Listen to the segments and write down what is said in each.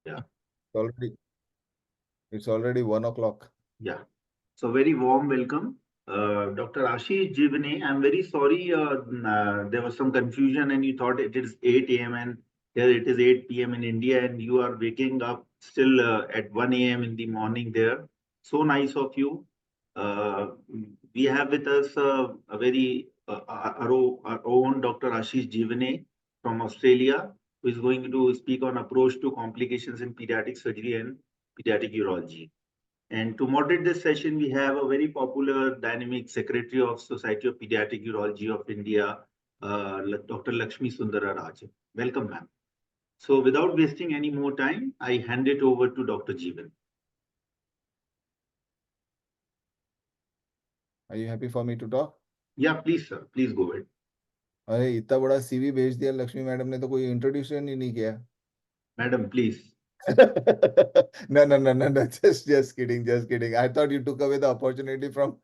Yeah. Already, it's already 1 o'clock. Yeah. So very warm welcome, Dr. Ashish Jiwane. I'm very sorry. There was some confusion, and you thought it is 8 a.m. and here it is 8 p.m. in India, and you are waking up still at 1 a.m. in the morning there. So nice of you. Uh, we have with us a very our own Dr. Ashish Jiwane from Australia, who is going to speak on approach to complications in pediatric surgery and pediatric urology. And to moderate this session, we have a very popular dynamic secretary of Society of Pediatric Urology of India, Dr. Lakshmi Sundara Raj. Welcome, ma'am. So without wasting any more time, I hand it over to Dr. Jeevan. Are you happy for me to talk? Yeah, please, sir. Please go ahead. अरे इतना बड़ा CV भेज दिया Lakshmi madam ने तो कोई introduction ही नहीं किया. Madam, please. No. Just kidding. I thought you took away the opportunity from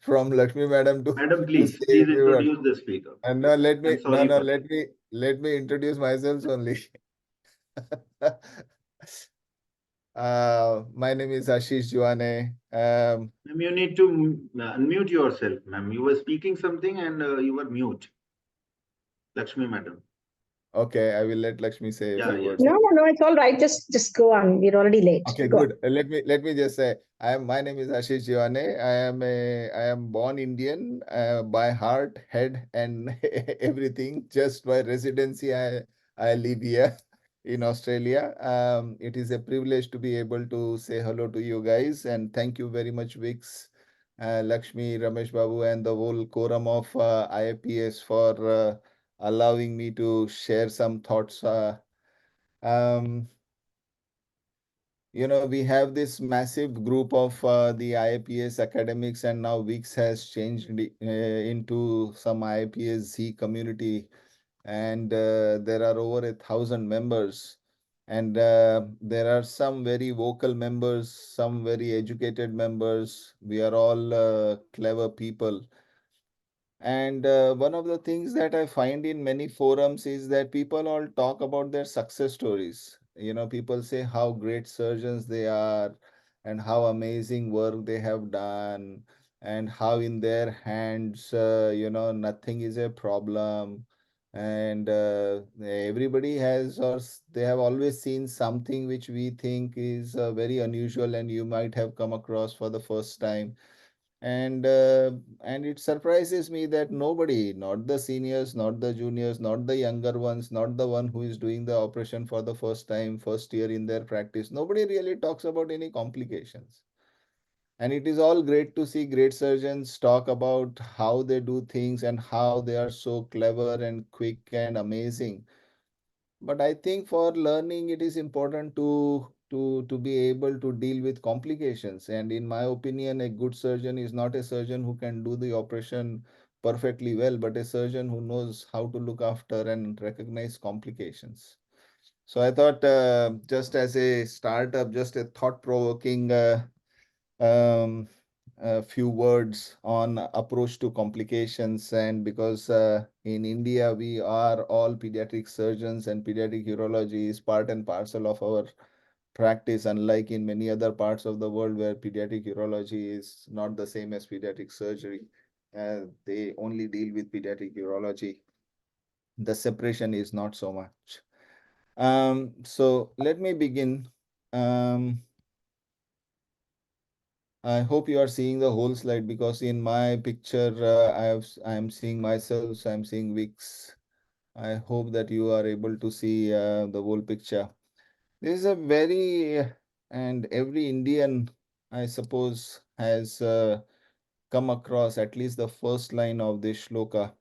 from Lakshmi madam Madam, to please, say a please few words. introduce the speaker. And Yeah. no, let me I'm sorry for that. let me introduce myself only. My name is Ashish Jiwane. Ma'am, you need to unmute yourself, ma'am. You were speaking something and you were mute. Lakshmi, madam. Okay, I will let Lakshmi say a Yeah, few yeah. words. No, it's all right. Just go on. We're already late. Okay, Go on. good. Let me just say, my name is Ashish Jiwane. I am born Indian by heart, head, and everything. Just by residency, I live here in Australia. It is a privilege to be able to say hello to you guys, and thank you very much, Vix, Lakshmi, Ramesh Babu, and the whole quorum of IAPS for allowing me to share some thoughts. Um, we have this massive group of the IAPS academics, and now Wix has changed into some IAPS Z community, and there are over 1,000 members. And there are some very vocal members, some very educated members. We are all clever people. And one of the things that I find in many forums is that people all talk about their success stories. People say how great surgeons they are and how amazing work they have done and how in their hands, nothing is a problem. And everybody has, they have always seen something which we think is very unusual and you might have come across for the first time. And it surprises me that nobody, not the seniors, not the juniors, not the younger ones, not the one who is doing the operation for the first time, first year in their practice, nobody really talks about any complications. And it is all great to see great surgeons talk about how they do things and how they are so clever and quick and amazing. But I think for learning, it is important to be able to deal with complications. And in my opinion, a good surgeon is not a surgeon who can do the operation perfectly well, but a surgeon who knows how to look after and recognize complications. So I thought, just as a startup, just a thought-provoking um, a few words on approach to complications. And because in India, we are all pediatric surgeons and pediatric urology is part and parcel of our practice, unlike in many other parts of the world where pediatric urology is not the same as pediatric surgery. They only deal with pediatric urology. The separation is not so much. So let me begin. Um, I hope you are seeing the whole slide because in my picture, I am seeing myself, so I'm seeing Wix. I hope that you are able to see the whole picture. This is a very, and every Indian, I suppose, has come across at least the first line of this shloka.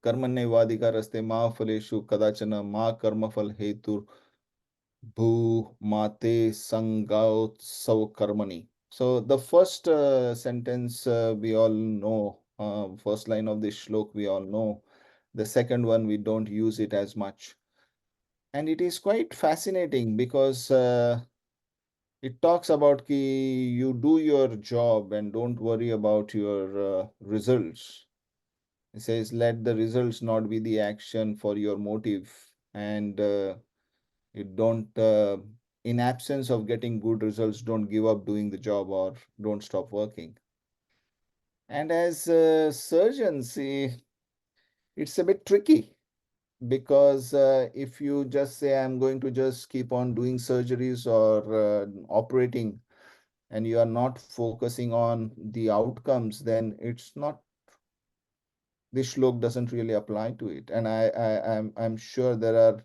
Karmanyevadika ma phaleshu kadachana ma karmafal hetur bhu mate sangautsav karmani. So the first sentence we all know, first line of this shlok we all know. The second one we don't use it as much. And it is quite fascinating because it talks about ki you do your job and don't worry about your results. It says let the results not be the action for your motive. And You don't, in absence of getting good results, don't give up doing the job or don't stop working. And as surgeons, it's a bit tricky because if you just say, I'm going to just keep on doing surgeries or operating, and you are not focusing on the outcomes, then it's not, this shlok doesn't really apply to it. And I'm sure there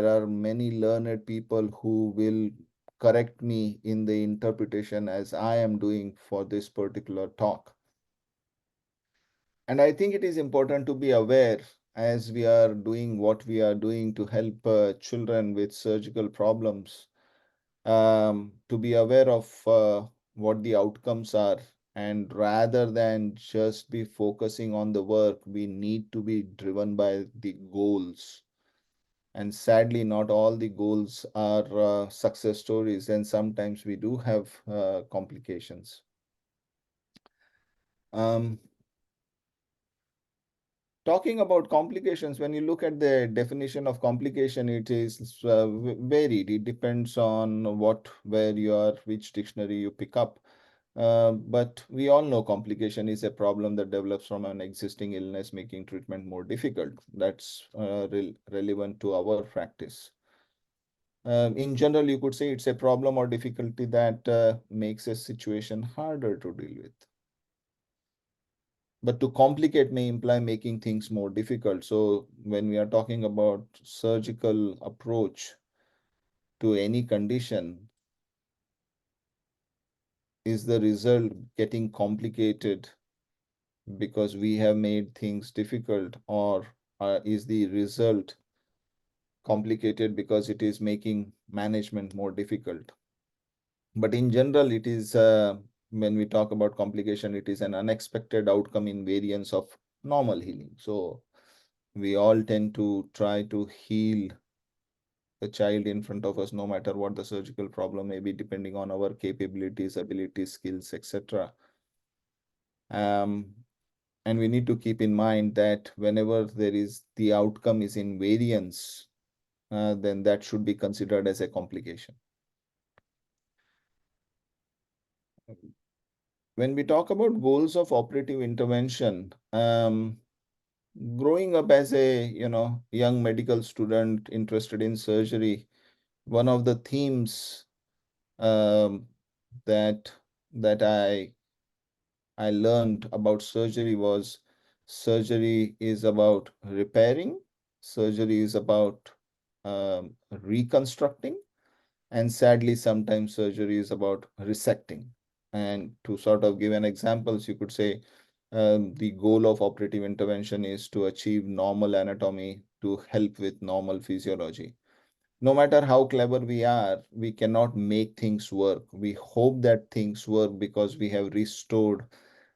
are many learned people who will correct me in the interpretation as I am doing for this particular talk. And I think it is important to be aware as we are doing what we are doing to help children with surgical problems, to be aware of what the outcomes are. And rather than just be focusing on the work, we need to be driven by the goals. And sadly, not all the goals are success stories, and sometimes we do have complications. Um, Talking about complications, when you look at the definition of complication, it is varied. It depends on where you are, which dictionary you pick up. But we all know complication is a problem that develops from an existing illness, making treatment more difficult. That's relevant to our practice. In general, you could say it's a problem or difficulty that makes a situation harder to deal with. But to complicate may imply making things more difficult. So when we are talking about surgical approach to any condition, is the result getting complicated because we have made things difficult, or is the result complicated because it is making management more difficult? But in general, it is, when we talk about complication, it is an unexpected outcome in variance of normal healing. So we all tend to try to heal the child in front of us, no matter what the surgical problem may be, depending on our capabilities, abilities, skills, etc. And we need to keep in mind that whenever the outcome is in variance, then that should be considered as a complication. When we talk about goals of operative intervention, growing up as a young medical student interested in surgery, one of the themes um, that that I learned about surgery was surgery is about repairing, surgery is about reconstructing, and sadly, sometimes surgery is about resecting. And to sort of give an examples, you could say the goal of operative intervention is to achieve normal anatomy to help with normal physiology. No matter how clever we are, we cannot make things work. We hope that things work because we have restored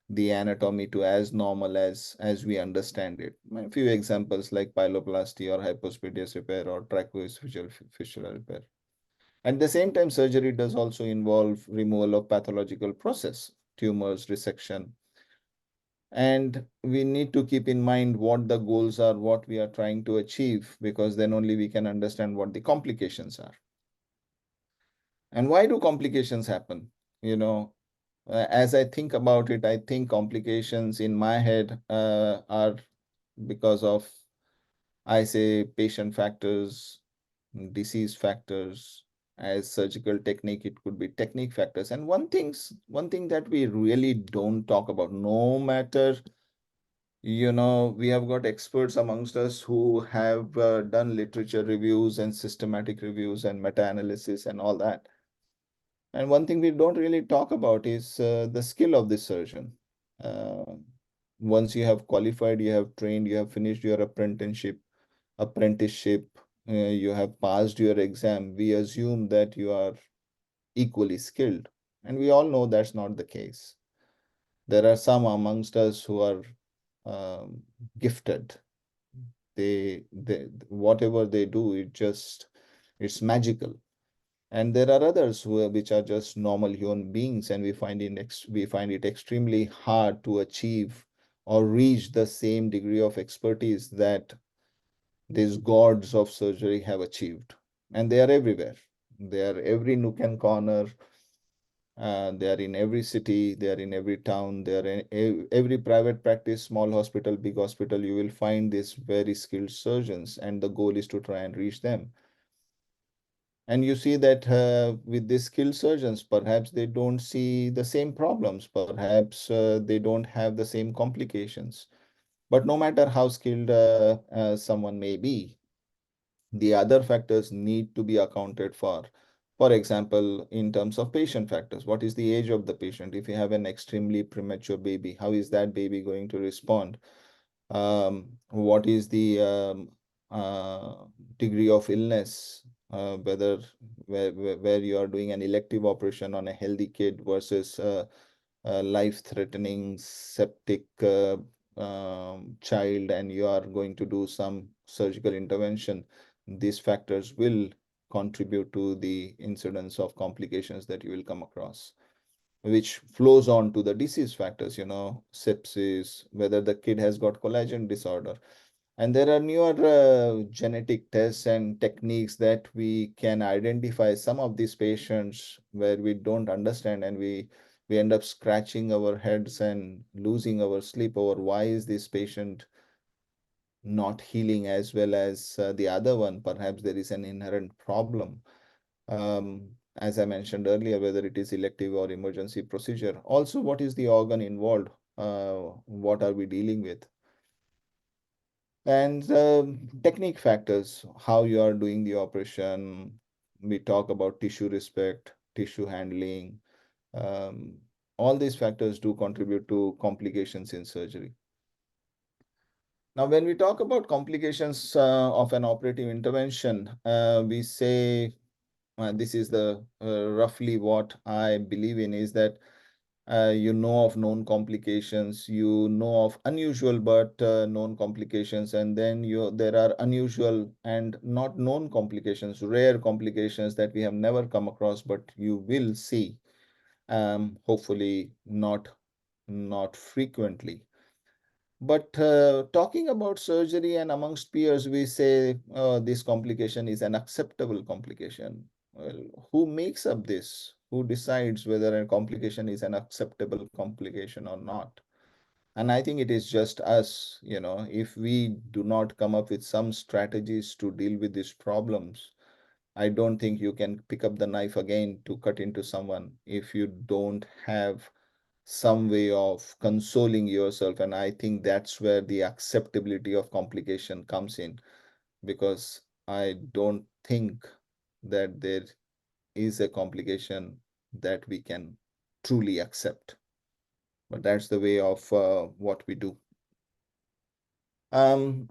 the anatomy to as normal as we understand it. A few examples like pyeloplasty or hypospadias repair or tracheoesophageal fistula repair. At the same time, surgery does also involve removal of pathological process, tumors, resection. And we need to keep in mind what the goals are, what we are trying to achieve, because then only we can understand what the complications are. And why do complications happen? As I think about it, I think complications in my head are because of, I say, patient factors, disease factors. As surgical technique, it could be technique factors. And one thing that we really don't talk about, no matter, we have got experts amongst us who have done literature reviews and systematic reviews and meta-analysis and all that. And one thing we don't really talk about is the skill of the surgeon. Uh, Once you have qualified, you have trained, you have finished your apprenticeship, you have passed your exam, we assume that you are equally skilled. And we all know that's not the case. There are some amongst us who are gifted. They whatever they do, it's magical. And there are others which are just normal human beings, and we find it extremely hard to achieve or reach the same degree of expertise that these gods of surgery have achieved. and they are everywhere. They are every nook and corner. They are in every city, they are in every town, they are in every private practice, small hospital, big hospital. You will find these very skilled surgeons, and the goal is to try and reach them. And you see that with these skilled surgeons, perhaps they don't see the same problems, perhaps they don't have the same complications. But no matter how skilled someone may be, the other factors need to be accounted for. For example, in terms of patient factors, what is the age of the patient? If you have an extremely premature baby, how is that baby going to respond? What is the degree of illness? Whether where you are doing an elective operation on a healthy kid versus life-threatening septic child, and you are going to do some surgical intervention, these factors will contribute to the incidence of complications that you will come across, which flows on to the disease factors, sepsis, whether the kid has got collagen disorder. And there are newer genetic tests and techniques that we can identify some of these patients where we don't understand, and we end up scratching our heads and losing our sleep over why is this patient not healing as well as the other one. Perhaps there is an inherent problem. As I mentioned earlier, whether it is elective or emergency procedure. Also, what is the organ involved? What are we dealing with? And technique factors, how you are doing the operation. We talk about tissue respect, tissue handling. Um, all these factors do contribute to complications in surgery. Now, when we talk about complications of an operative intervention, we say this is the roughly what I believe in is that you know of known complications, you know of unusual but known complications, and then there are unusual and not known complications, rare complications that we have never come across, but you will see, hopefully not frequently. But talking about surgery and amongst peers, we say this complication is an acceptable complication. Well, who makes up this? Who decides whether a complication is an acceptable complication or not? And I think it is just us, if we do not come up with some strategies to deal with these problems, I don't think you can pick up the knife again to cut into someone if you don't have some way of consoling yourself. And I think that's where the acceptability of complication comes in, because I don't think that there is a complication that we can truly accept. But that's the way of what we do. Um,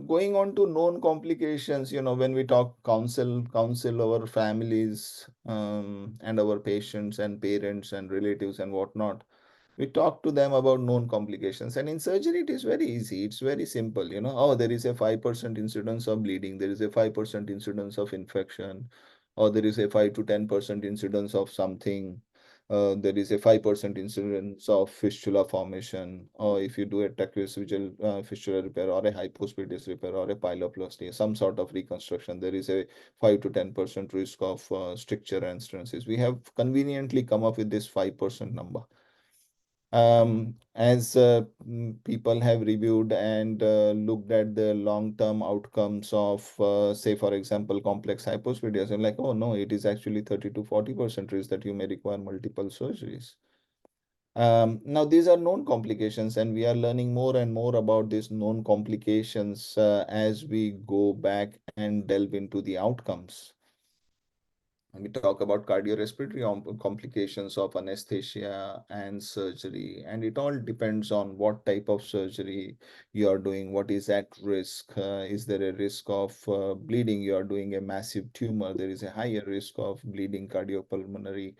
Going on to known complications, when we talk counsel our families and our patients and parents and relatives and whatnot, we talk to them about known complications. And in surgery, it is very easy. It's very simple. Oh, there is a 5% incidence of bleeding. There is a 5% incidence of infection, or there is a 5 to 10% incidence of something. There is a 5% incidence of fistula formation, or if you do a tracheoesophageal fistula repair, or a hypospadias repair, or a pyeloplasty, some sort of reconstruction, there is a 5 to 10% risk of stricture and stenosis. We have conveniently come up with this 5% number. As people have reviewed and looked at the long-term outcomes of, say, for example, complex hypospadias, and like, oh no, it is actually 30 to 40% risk that you may require multiple surgeries. Now, these are known complications, and we are learning more and more about these known complications as we go back and delve into the outcomes. We talk about cardiorespiratory complications of anesthesia and surgery, and it all depends on what type of surgery you are doing, what is at risk. Is there a risk of bleeding? You are doing a massive tumor, there is a higher risk of bleeding, cardiopulmonary,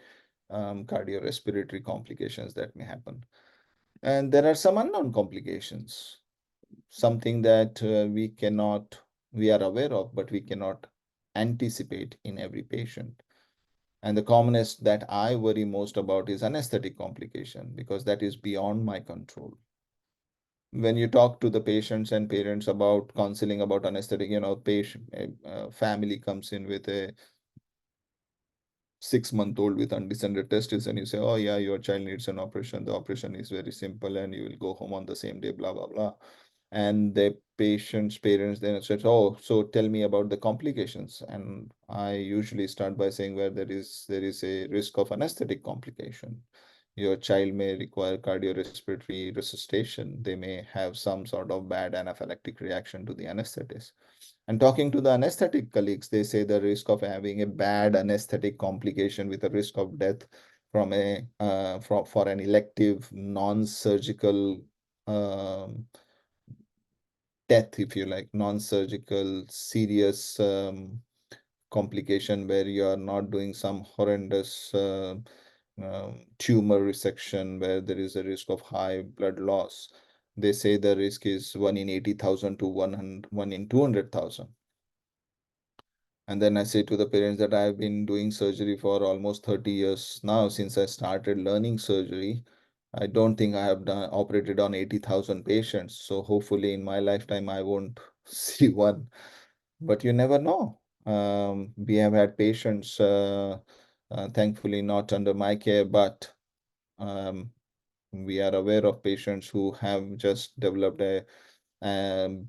cardiorespiratory complications that may happen. And there are some unknown complications, something that we are aware of, but we cannot anticipate in every patient. And the commonest that I worry most about is anesthetic complication, because that is beyond my control. when you talk to the patients and parents about counseling about anesthetic, patient family comes in with a 6-month-old with undescended testes, and you say, oh yeah, your child needs an operation. The operation is very simple, and you will go home on the same day, blah blah blah. And the patient's parents then said, oh, so tell me about the complications. And I usually start by saying where there is a risk of anesthetic complication. Your child may require cardiorespiratory resuscitation. They may have some sort of bad anaphylactic reaction to the anesthetic. And talking to the anesthetic colleagues, they say the risk of having a bad anesthetic complication with a risk of death from for an elective non-surgical um, death, if you like, non-surgical serious complication where you are not doing some horrendous tumor resection where there is a risk of high blood loss. They say the risk is 1 in 80,000 to 1 in 200,000. And then I say to the parents that I've been doing surgery for almost 30 years now since I started learning surgery. I don't think I have operated on 80,000 patients. So hopefully in my lifetime, I won't see one. But you never know. We have had patients, thankfully not under my care, but um, we are aware of patients who have just developed a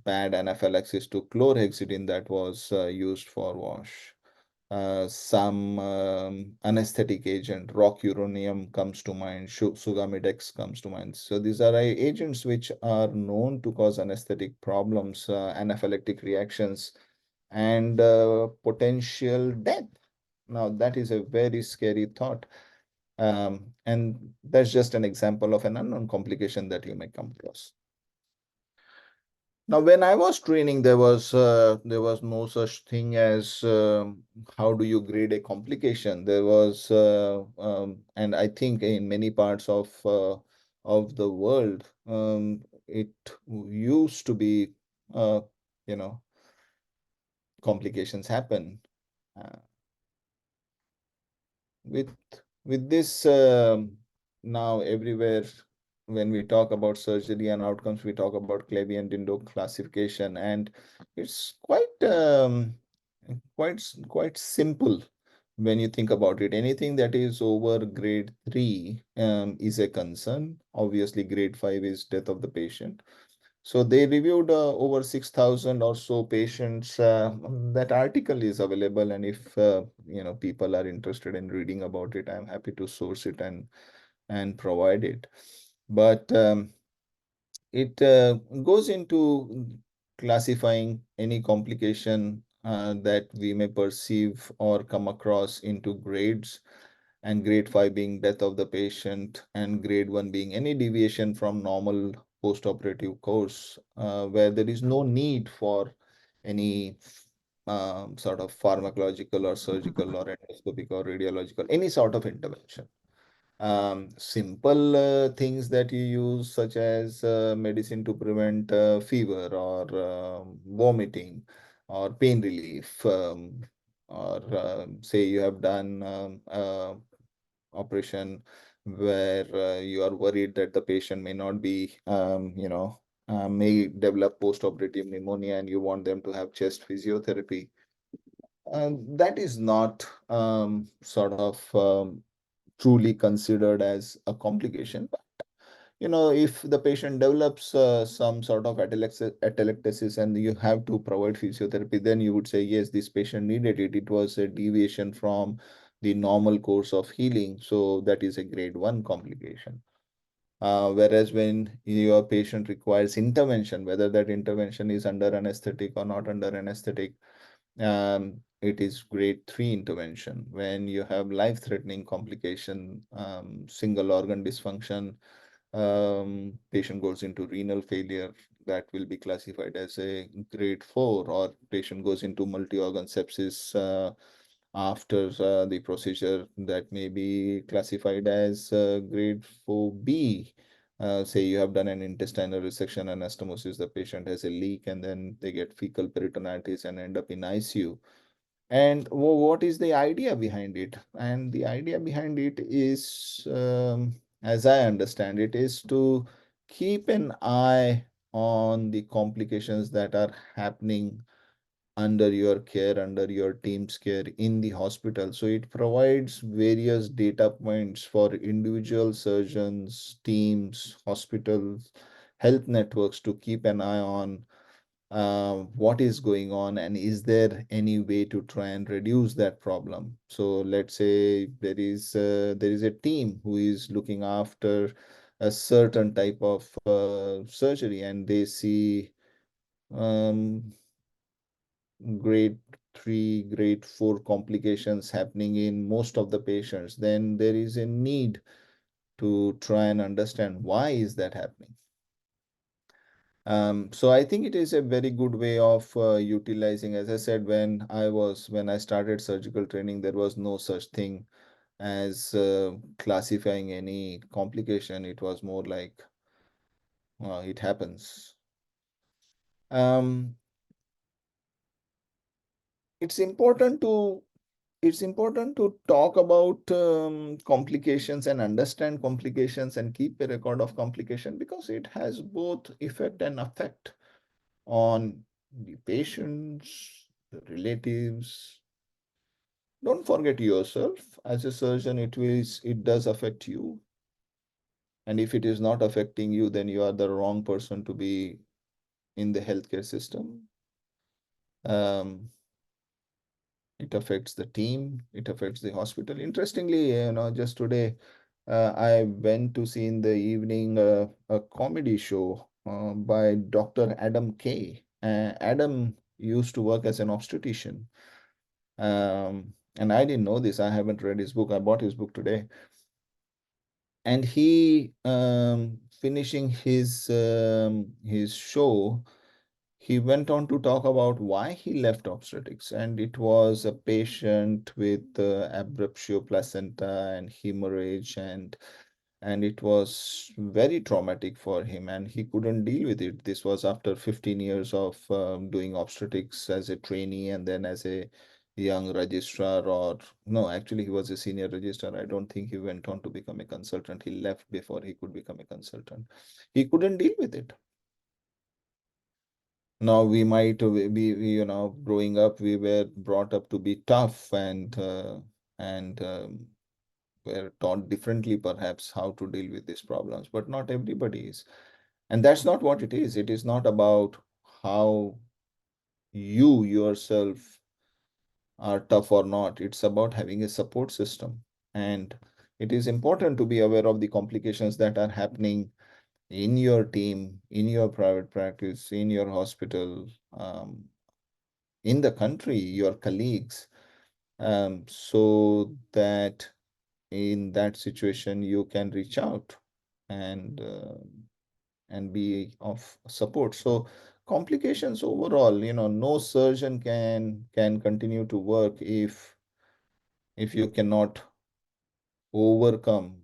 bad anaphylaxis to chlorhexidine that was used for wash. Some anesthetic agent, rocuronium comes to mind, sugamidex comes to mind. So these are agents which are known to cause anesthetic problems, anaphylactic reactions, and potential death. Now, that is a very scary thought. And that's just an example of an unknown complication that you may come across. Now, when I was training, there was no such thing as how do you grade a complication. There was, and I think in many parts of the world, it used to be, uh, you know, complications happen. Uh, with with this now everywhere when we talk about surgery and outcomes, we talk about Clevey and Dindo classification, and it's quite simple when you think about it. Anything that is over grade 3 is a concern. Obviously grade 5 is death of the patient. So they reviewed over 6,000 or so patients. That article is available, and if people are interested in reading about it, I'm happy to source it and provide it. But it goes into classifying any complication that we may perceive or come across into grades, and grade 5 being death of the patient, and grade 1 being any deviation from normal post-operative course, where there is no need for any sort of pharmacological or surgical or endoscopic or radiological, any sort of intervention. Simple things that you use, such as medicine to prevent fever or vomiting or pain relief, or say you have done operation where you are worried that the patient may not be, may develop post-operative pneumonia and you want them to have chest physiotherapy. That is not sort of truly considered as a complication. But, if the patient develops some sort of atelectasis and you have to provide physiotherapy, then you would say, yes, this patient needed it. It was a deviation from the normal course of healing. So that is a grade 1 complication. Whereas when your patient requires intervention, whether that intervention is under anesthetic or not under anesthetic, it is grade 3 intervention. When you have life-threatening complication, single organ dysfunction, patient goes into renal failure, that will be classified as a grade 4, or patient goes into multi-organ sepsis after the procedure, that may be classified as grade 4B. Say you have done an intestinal resection, anastomosis, the patient has a leak, and then they get fecal peritonitis and end up in ICU. And what is the idea behind it? And the idea behind it is, as I understand it, is to keep an eye on the complications that are happening under your care, under your team's care in the hospital. So it provides various data points for individual surgeons, teams, hospitals, health networks to keep an eye on what is going on and is there any way to try and reduce that problem. So let's say there is a team who is looking after a certain type of surgery and they see um, grade 3, grade 4 complications happening in most of the patients, then there is a need to try and understand why is that happening. So I think it is a very good way of utilizing. As I said, when I started surgical training, there was no such thing as classifying any complication. It was more like it happens. Um, it's important to talk about complications and understand complications and keep a record of complication because it has both effect and effect on the patients, the relatives. Don't forget yourself. As a surgeon, it does affect you. And if it is not affecting you, then you are the wrong person to be in the healthcare system. Um, it affects the team, it affects the hospital. Interestingly, just today, I went to see in the evening a comedy show by Dr. Adam Kay. Adam used to work as an obstetrician. And I didn't know this. I haven't read his book. I bought his book today. And he, finishing his show, he went on to talk about why he left obstetrics, and it was a patient with abruptio placenta and hemorrhage, and it was very traumatic for him, and he couldn't deal with it. This was after 15 years of doing obstetrics as a trainee and then as a young registrar, or no, actually he was a senior registrar. I don't think he went on to become a consultant. He left before he could become a consultant. He couldn't deal with it. Now we might growing up, we were brought up to be tough and were taught differently perhaps how to deal with these problems, but not everybody is. And that's not what it is. It is not about how you yourself are tough or not. It's about having a support system. And it is important to be aware of the complications that are happening in your team, in your private practice, in your hospital, in the country, your colleagues, so that in that situation you can reach out and be of support. So complications overall, no surgeon can continue to work if you cannot overcome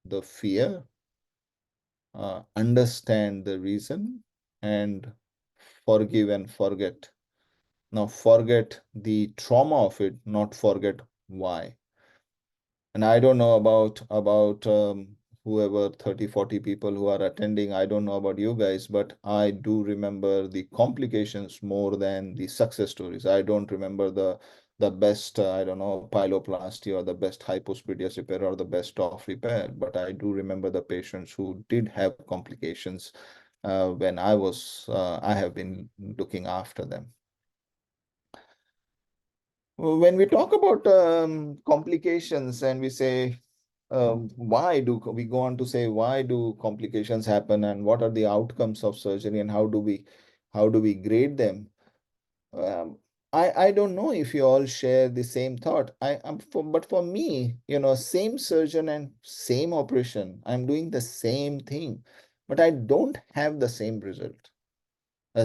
the fear, understand the reason, and forgive and forget. Now forget the trauma of it, not forget why. And I don't know about whoever 30, 40 people who are attending. I don't know about you guys, but I do remember the complications more than the success stories. I don't remember the best, I don't know, pyeloplasty or the best hypospadias repair or the best off repair, but I do remember the patients who did have complications when I have been looking after them. When we talk about complications and we say, why do we go on to say why do complications happen and what are the outcomes of surgery and how do we grade them? Um, I don't know if you all share the same thought. But for me, same surgeon and same operation, I'm doing the same thing, but I don't have the same result.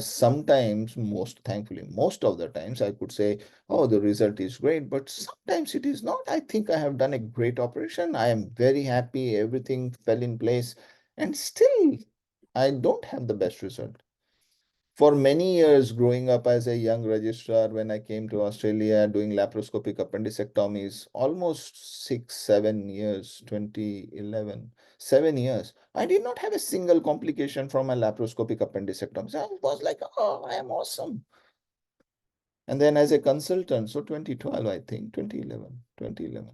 Sometimes, most thankfully, most of the times I could say, oh, the result is great, but sometimes it is not. I think I have done a great operation. I am very happy. Everything fell in place. And still, I don't have the best result. For many years, growing up as a young registrar, when I came to Australia doing laparoscopic appendicectomies, almost 6, 7 years, 2011, 7 years, I did not have a single complication from a laparoscopic appendicectomy. So I was like, oh, I am awesome. And then as a consultant, so 2012, I think, 2011.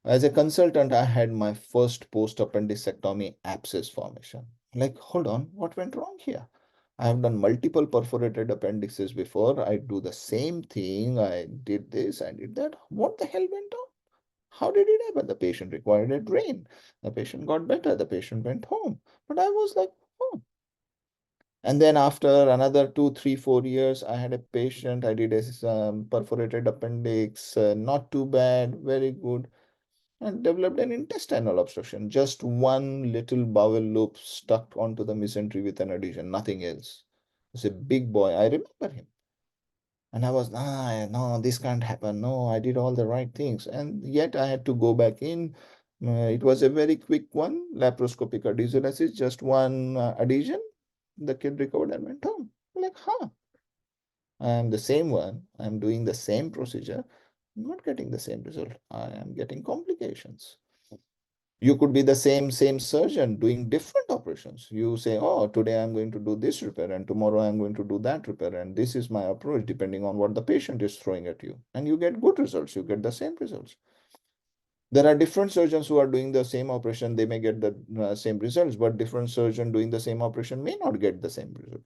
As a consultant, I had my first post-appendicectomy abscess formation. Like, hold on, what went wrong here? I have done multiple perforated appendixes before. I do the same thing. I did this, I did that. What the hell went on? How did it happen? The patient required a drain. The patient got better. The patient went home. But I was like, oh. And then after another 2, 3, 4 years, I had a patient. I did a perforated appendix, not too bad, very good, and developed an intestinal obstruction. Just one little bowel loop stuck onto the mesentery with an adhesion, nothing else. It's a big boy. I remember him. And I was, no, this can't happen. No, I did all the right things. And yet I had to go back in. It was a very quick one, laparoscopic adhesiolysis, just one adhesion. The kid recovered and went home. Like, I am the same one. I'm doing the same procedure, not getting the same result. I am getting complications. You could be the same surgeon doing different operations. You say, oh, today I'm going to do this repair and tomorrow I'm going to do that repair, and this is my approach depending on what the patient is throwing at you, and you get good results. You get the same results. There are different surgeons who are doing the same operation. They may get the same results, but different surgeon doing the same operation may not get the same result.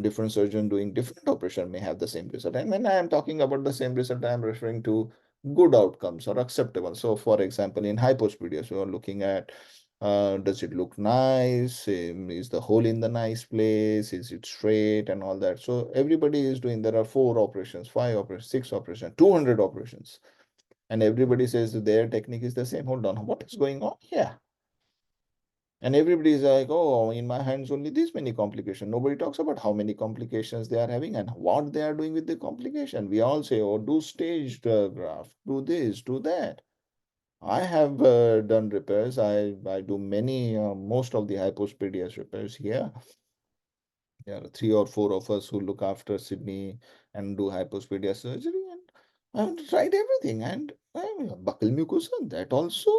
Different surgeon doing different operation may have the same result. And when I am talking about the same result, I am referring to good outcomes or acceptable. So for example, in hypospadias, we are looking at, does it look nice? Is the hole in the nice place? Is it straight and all that? So everybody is doing, there are 4 operations, 5 operations, 6 operations, 200 operations. And everybody says their technique is the same. Hold on, what is going on here? And everybody is like, oh, in my hands only this many complications. Nobody talks about how many complications they are having and what they are doing with the complication. We all say, oh, do staged graft, do this, do that. I have done repairs. I do many, most of the hypospadias repairs here. There are 3 or 4 of us who look after Sydney and do hypospadia surgery. And I've tried everything. And buccal mucosa, that also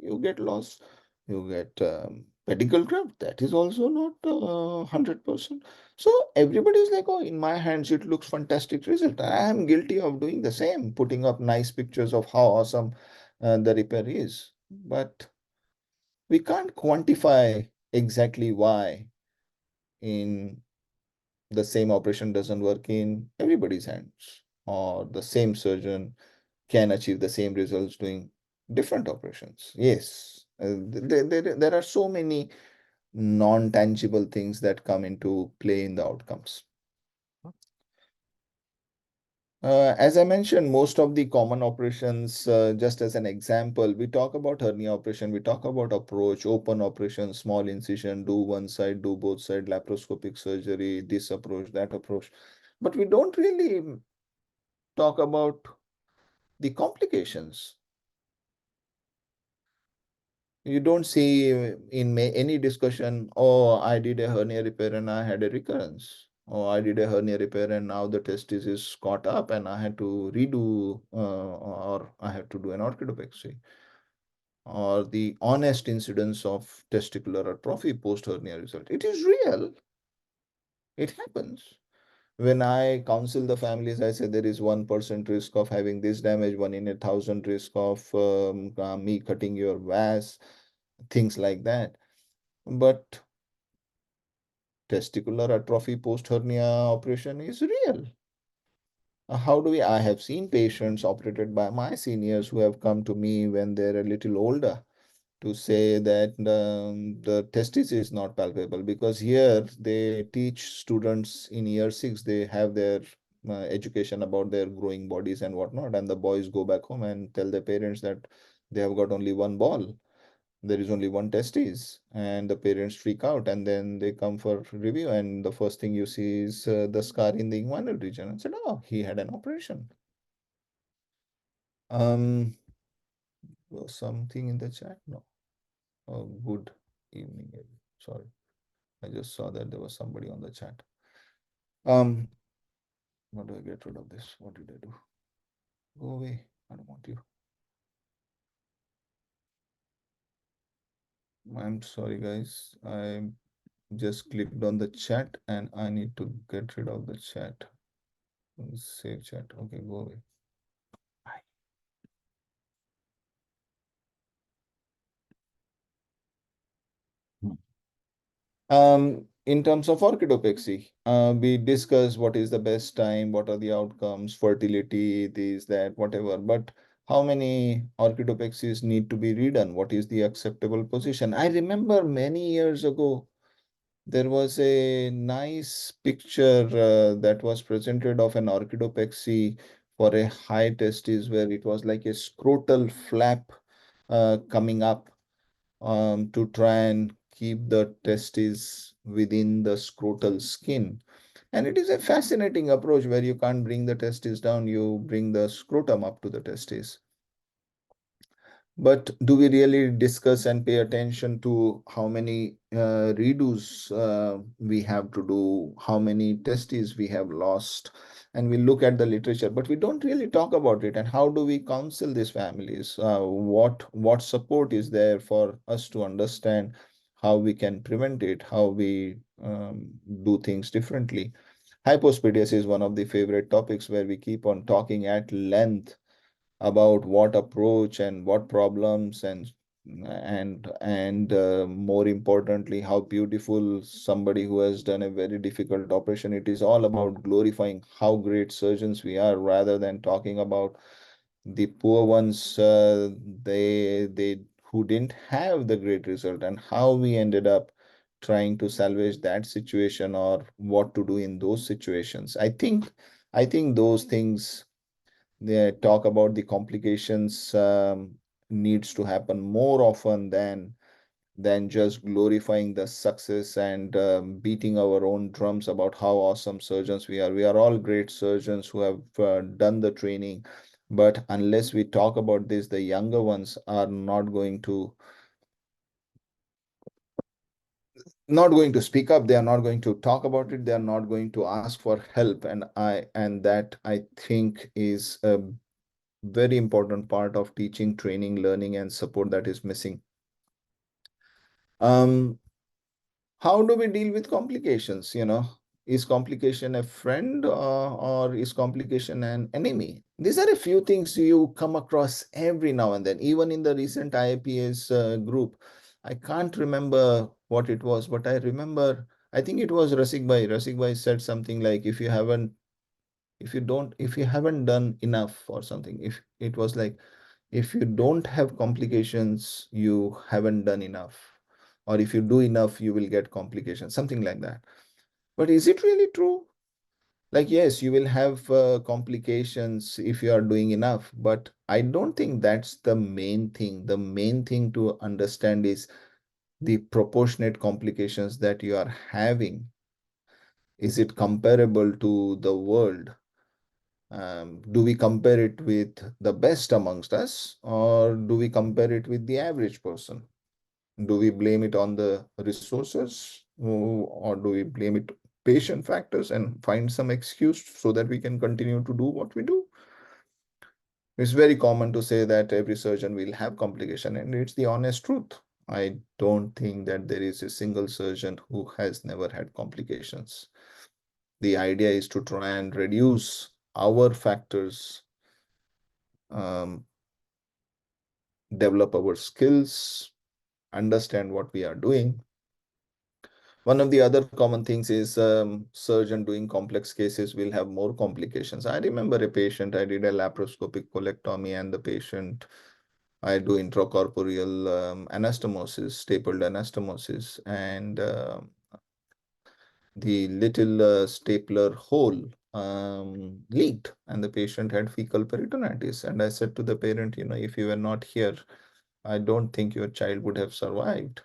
you get loss. You get pedicle graft, that is also not 100%. So everybody is like, oh, in my hands, it looks fantastic result. I am guilty of doing the same, putting up nice pictures of how awesome the repair is. But we can't quantify exactly why in the same operation doesn't work in everybody's hands, or the same surgeon can achieve the same results doing different operations. Yes, there are so many non-tangible things that come into play in the outcomes. As I mentioned, most of the common operations, just as an example, we talk about hernia operation, we talk about approach, open operation, small incision, do one side, do both side, laparoscopic surgery, this approach, that approach. But we don't really talk about the complications. You don't see in any discussion, oh, I did a hernia repair and I had a recurrence. Oh, I did a hernia repair and now the testis is caught up and I had to redo or I had to do an orchidopexy. Or the honest incidence of testicular atrophy post hernia result. It is real. It happens. When I counsel the families, I say there is 1% risk of having this damage, 1 in 1,000 risk of me cutting your vas, things like that. But testicular atrophy post hernia operation is real. How do we? I have seen patients operated by my seniors who have come to me when they're a little older to say that the testis is not palpable, because here they teach students in year 6, they have their education about their growing bodies and whatnot, and the boys go back home and tell their parents that they have got only one ball, there is only one testis, and the parents freak out, and then they come for review, and the first thing you see is the scar in the inguinal region, and said, oh, he had an operation. Something in the chat? No. Oh, good evening. Sorry, I just saw that there was somebody on the chat. How do I get rid of this? What did I do? Go away. I don't want you. I'm sorry, guys. I just clicked on the chat and I need to get rid of the chat. Save chat. Okay, go away. In terms of orchidopexy, we discuss what is the best time, what are the outcomes, fertility, this, that, whatever. But how many orchidopexies need to be redone? What is the acceptable position? I remember many years ago, there was a nice picture that was presented of an orchidopexy for a high testis where it was like a scrotal flap coming up to try and keep the testes within the scrotal skin. And it is a fascinating approach where you can't bring the testes down, you bring the scrotum up to the testes. But do we really discuss and pay attention to how many redos we have to do, how many testes we have lost? And we look at the literature, but we don't really talk about it. And how do we counsel these families? What support is there for us to understand how we can prevent it, how we do things differently? Hypospadias is one of the favorite topics where we keep on talking at length about what approach and what problems and more importantly how beautiful somebody who has done a very difficult operation. It is all about glorifying how great surgeons we are rather than talking about the poor ones, they who didn't have the great result and how we ended up trying to salvage that situation or what to do in those situations. I think those things, they talk about the complications, needs to happen more often than just glorifying the success and beating our own drums about how awesome surgeons we are. We are all great surgeons who have done the training, but unless we talk about this, the younger ones are not going to speak up. They are not going to talk about it. They are not going to ask for help, and that I think is a very important part of teaching, training, learning, and support that is missing. Um, how do we deal with complications? Is complication a friend, or is complication an enemy? These are a few things you come across every now and then, even in the recent IAPS group. I can't remember what it was, but I think it was Rasik Bhai. Rasik Bhai said something like, if you haven't done enough or something, if it was like, if you don't have complications, you haven't done enough. Or if you do enough, you will get complications, something like that. But is it really true? Like, yes, you will have complications if you are doing enough, but I don't think that's the main thing. The main thing to understand is the proportionate complications that you are having. Is it comparable to the world? Do we compare it with the best amongst us, or do we compare it with the average person? Do we blame it on the resources, or do we blame it patient factors and find some excuse so that we can continue to do what we do? It's very common to say that every surgeon will have complication, and it's the honest truth. I don't think that there is a single surgeon who has never had complications. The idea is to try and reduce our factors, um, develop our skills, understand what we are doing. One of the other common things is surgeon doing complex cases will have more complications. I remember a patient, I did a laparoscopic colectomy, and the patient, I do intracorporeal anastomosis, stapled anastomosis, and the little stapler hole leaked, and the patient had fecal peritonitis. And I said to the parent, if you were not here, I don't think your child would have survived.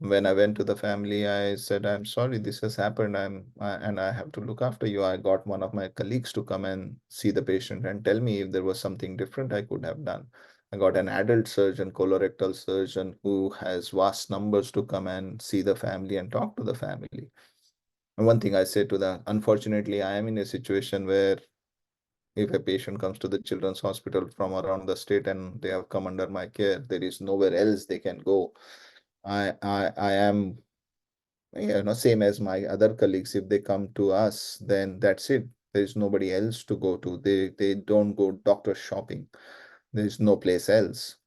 When I went to the family, I said, I'm sorry, this has happened. And I have to look after you. I got one of my colleagues to come and see the patient and tell me if there was something different I could have done. I got an adult surgeon, colorectal surgeon, who has vast numbers to come and see the family and talk to the family. And one thing I say to them, unfortunately, I am in a situation where if a patient comes to the children's hospital from around the state and they have come under my care, there is nowhere else they can go. I am, same as my other colleagues. If they come to us, then that's it. There's nobody else to go to. They don't go doctor shopping. There's no place else.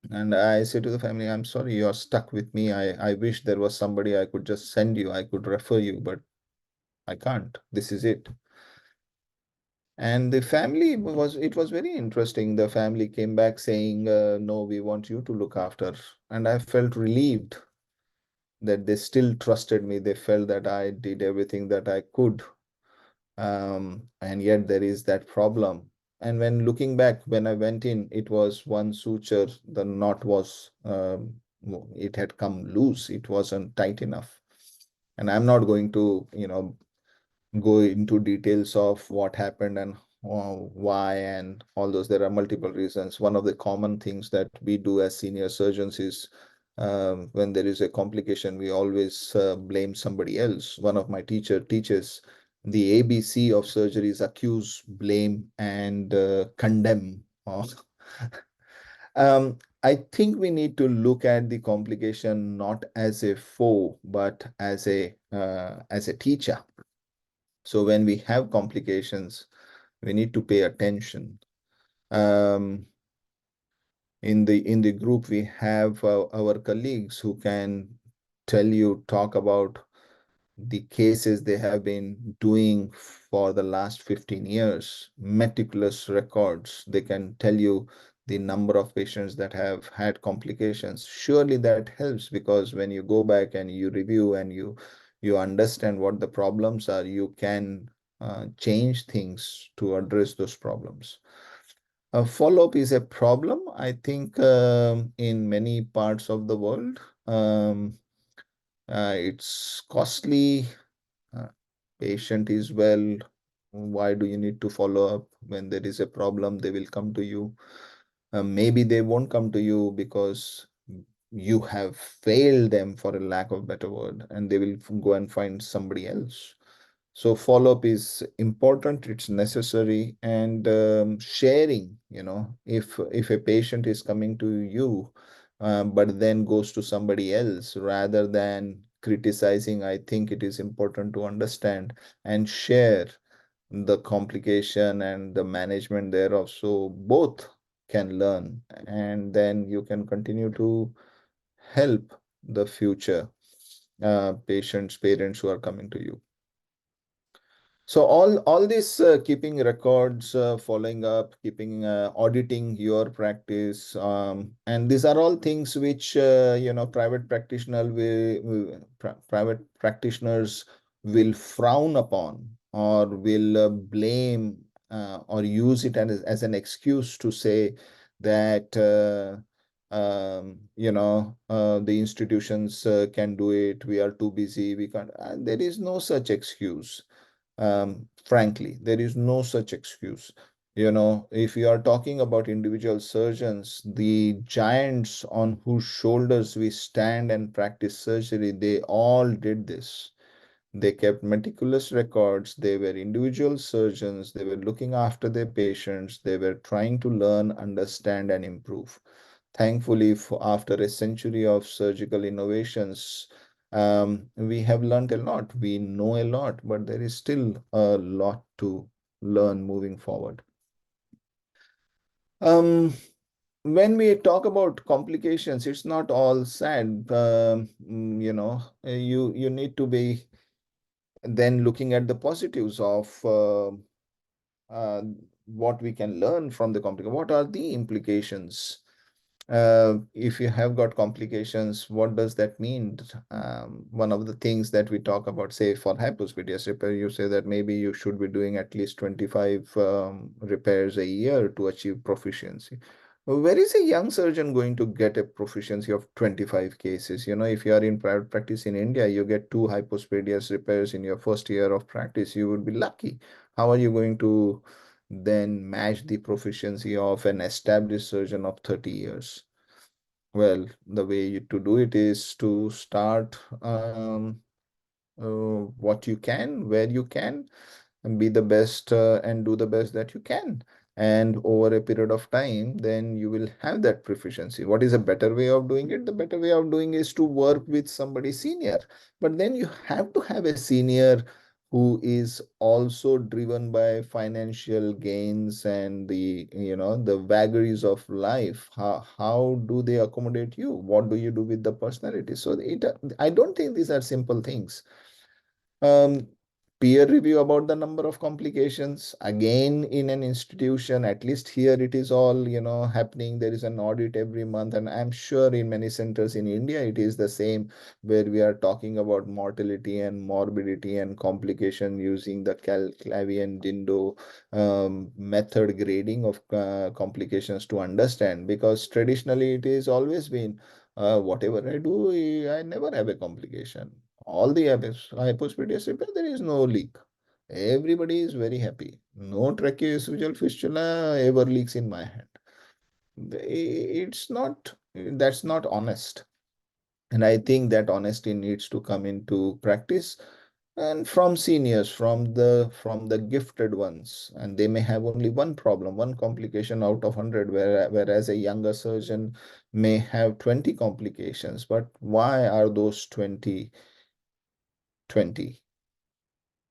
And I say to the family, I'm sorry, you're stuck with me. I wish there was somebody I could just send you, I could refer you, but I can't. This is it. And the family it was very interesting. The family came back saying, no, we want you to look after. And I felt relieved that they still trusted me. They felt that I did everything that I could. And yet there is that problem. And when looking back, when I went in, it was one suture, the knot was, it had come loose. It wasn't tight enough. And I'm not going to, go into details of what happened and why and all those. There are multiple reasons. One of the common things that we do as senior surgeons is when there is a complication, we always blame somebody else. One of my teacher teaches the ABC of surgery is accuse, blame, and condemn. I think we need to look at the complication not as a foe, but as a teacher. So when we have complications, we need to pay attention. Um, in the group, we have our colleagues who can talk about the cases they have been doing for the last 15 years, meticulous records. They can tell you the number of patients that have had complications. Surely that helps, because when you go back and you review and you understand what the problems are, you can change things to address those problems. Follow-up is a problem, I think, in many parts of the world. It's costly. uh, Patient is well. Why do you need to follow up? When there is a problem, they will come to you. Maybe they won't come to you because you have failed them, for a lack of better word, and they will go and find somebody else. So follow-up is important, it's necessary, and sharing, if a patient is coming to you, but then goes to somebody else, rather than criticizing, I think it is important to understand and share the complication and the management thereof, so both can learn, and then you can continue to help the future patients, parents who are coming to you. So all this keeping records, following up, keeping auditing your practice, and these are all things which private practitioners will frown upon, or will blame, or use it as an excuse to say that the institutions can do it. We are too busy. We can't. There is no such excuse. Frankly, there is no such excuse. If you are talking about individual surgeons, the giants on whose shoulders we stand and practice surgery, they all did this. They kept meticulous records. They were individual surgeons. They were looking after their patients. They were trying to learn, understand, and improve. Thankfully, after a century of surgical innovations, we have learned a lot. We know a lot, but there is still a lot to learn moving forward. When we talk about complications, it's not all sad. You need to be then looking at the positives of uh, what we can learn from the complication. What are the implications? If you have got complications, what does that mean? One of the things that we talk about, say for hypospadias repair, you say that maybe you should be doing at least 25 repairs a year to achieve proficiency. Where is a young surgeon going to get a proficiency of 25 cases? If you are in private practice in India, you get 2 hypospadias repairs in your first year of practice, you would be lucky. How are you going to then match the proficiency of an established surgeon of 30 years? Well, the way to do it is to start what you can, where you can, and be the best and do the best that you can. And over a period of time, then you will have that proficiency. What is a better way of doing it? The better way of doing is to work with somebody senior. But then you have to have a senior who is also driven by financial gains and the vagaries of life. How do they accommodate you? What do you do with the personality? So I don't think these are simple things. um, Peer review about the number of complications again in an institution. At least here it is all happening. There is an audit every month, and I'm sure in many centers in India it is the same, where we are talking about mortality and morbidity and complication using the Clavi and Dindo method grading of complications to understand, because traditionally it is always been whatever I do, I never have a complication. All the hypospadias repair, there is no leak. Everybody is very happy. No tracheoesophageal fistula ever leaks in my hand. It's not, that's not honest. And I think that honesty needs to come into practice, and from seniors, from the gifted ones. And they may have only one problem, one complication out of 100, whereas a younger surgeon may have 20 complications. But why are those 20?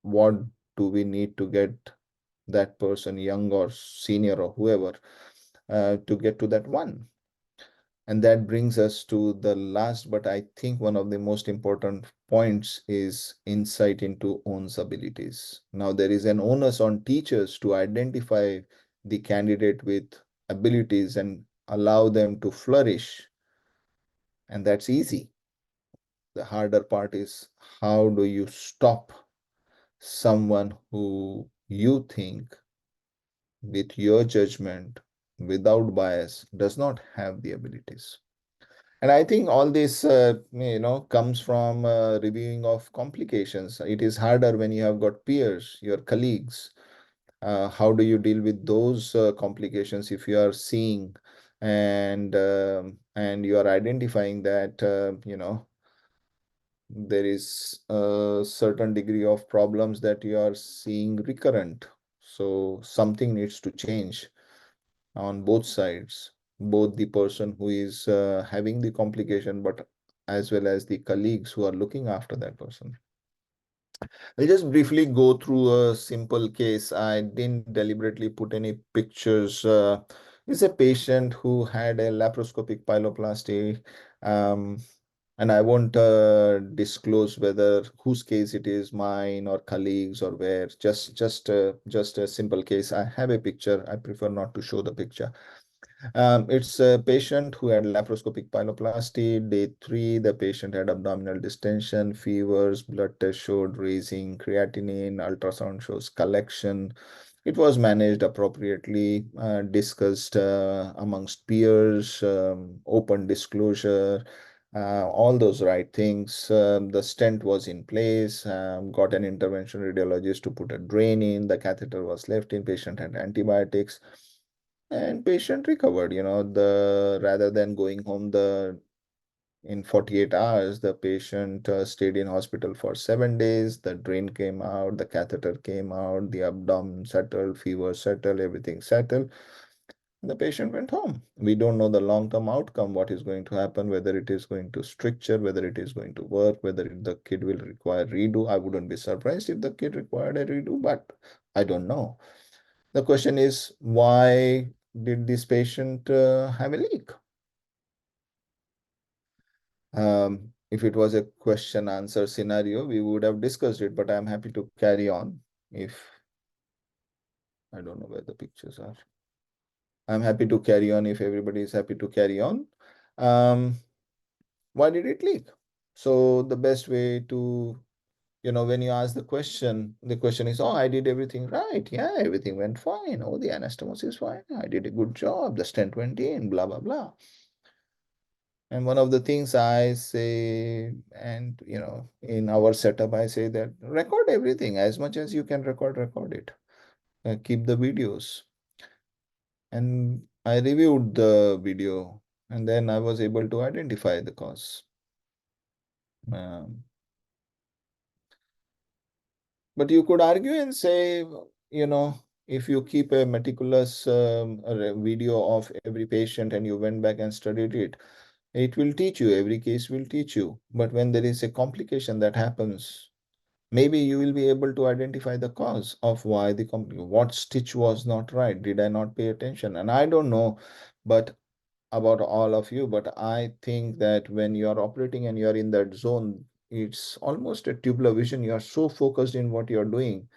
What do we need to get that person, young or senior or whoever, to get to that one? And that brings us to the last, but I think one of the most important points is insight into one's abilities. Now, there is an onus on teachers to identify the candidate with abilities and allow them to flourish. And that's easy. The harder part is, how do you stop someone who you think, with your judgment, without bias, does not have the abilities? And I think all this, comes from reviewing of complications. It is harder when you have got peers, your colleagues. How do you deal with those complications if you are seeing and you are identifying that there is a certain degree of problems that you are seeing recurrent. So something needs to change on both sides, both the person who is having the complication, but as well as the colleagues who are looking after that person. I'll just briefly go through a simple case. I didn't deliberately put any pictures. It's a patient who had a laparoscopic pyeloplasty. Um, and I won't disclose whether whose case it is, mine or colleagues or where. Just a simple case. I have a picture. I prefer not to show the picture. It's a patient who had laparoscopic pyeloplasty. Day 3, the patient had abdominal distension, fevers, blood test showed raising creatinine, ultrasound shows collection. It was managed appropriately, discussed amongst peers, open disclosure, all those right things. The stent was in place, got an intervention radiologist to put a drain in, the catheter was left in, patient had antibiotics, and patient recovered. The rather than going home in 48 hours, the patient stayed in hospital for 7 days. The drain came out, the catheter came out, the abdomen settled, fever settled, everything settled. The patient went home. We don't know the long-term outcome, what is going to happen, whether it is going to stricture, whether it is going to work, whether the kid will require redo. I wouldn't be surprised if the kid required a redo, but I don't know. The question is, why did this patient have a leak? If it was a question answer scenario, we would have discussed it, but I'm happy to carry on. If I don't know where the pictures are, I'm happy to carry on if everybody is happy to carry on. Why did it leak? So the best way to, when you ask the question is, oh, I did everything right. Yeah, everything went fine. Oh, the anastomosis is fine. I did a good job. The stent went in, blah, blah, blah. And one of the things I say, and in our setup, I say that record everything as much as you can record it. Keep the videos. And I reviewed the video, and then I was able to identify the cause. But you could argue and say, if you keep a meticulous video of every patient and you went back and studied it, it will teach you, every case will teach you. But when there is a complication that happens, maybe you will be able to identify the cause of why what stitch was not right. Did I not pay attention? And I don't know, but about all of you, but I think that when you are operating and you are in that zone, it's almost a tubular vision. You are so focused in what you're doing.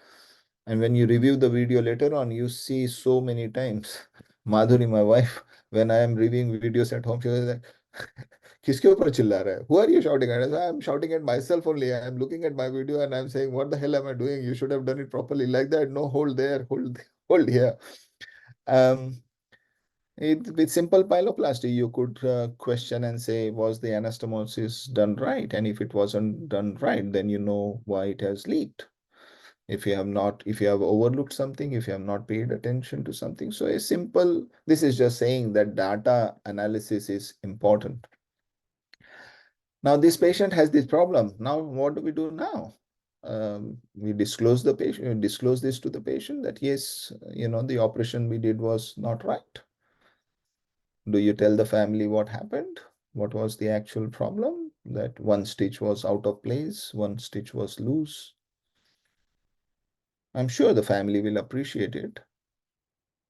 And when you review the video later on, you see so many times. Madhuri, my wife, when I am reviewing videos at home, she was like, किसके ऊपर चिल्ला रहा है? Who are you shouting at? I said, I'm shouting at myself only. I'm looking at my video and I'm saying, what the hell am I doing? You should have done it properly like that. No, hold there, hold here. Um, with simple pyeloplasty, you could question and say, was the anastomosis done right? And if it wasn't done right, then you know why it has leaked. If you have overlooked something, if you have not paid attention to something. So this is just saying that data analysis is important. Now this patient has this problem. Now what do we do now? We disclose disclose this to the patient that yes, the operation we did was not right. Do you tell the family what happened? What was the actual problem? That one stitch was out of place, one stitch was loose. I'm sure the family will appreciate it.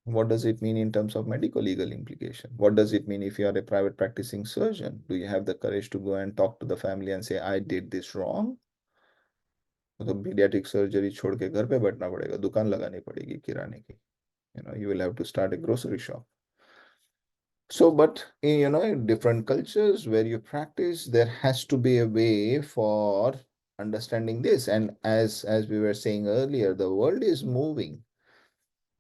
What does it mean in terms of medical legal implication? What does it mean if you are a private practicing surgeon? Do you have the courage to go and talk to the family and say, I did this wrong? तो pediatric surgery छोड़ के घर पे बैठना पड़ेगा, दुकान लगानी पड़ेगी किराने की. You will have to start a grocery shop. So, but in different cultures where you practice, there has to be a way for understanding this. And as we were saying earlier, the world is moving.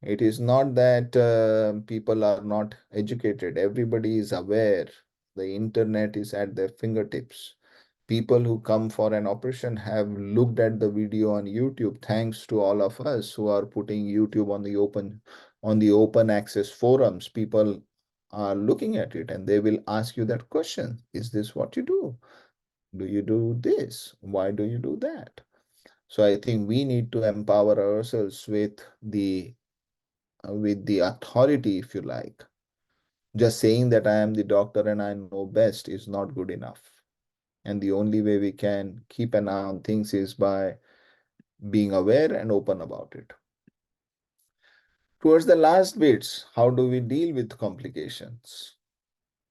It is not that people are not educated. Everybody is aware. The internet is at their fingertips. People who come for an operation have looked at the video on YouTube, thanks to all of us who are putting YouTube on the open access forums. People are looking at it and they will ask you that question. Is this what you do? Do you do this? Why do you do that? So I think we need to empower ourselves with the authority, if you like. Just saying that I am the doctor and I know best is not good enough. And the only way we can keep an eye on things is by being aware and open about it. Towards the last bits, how do we deal with complications?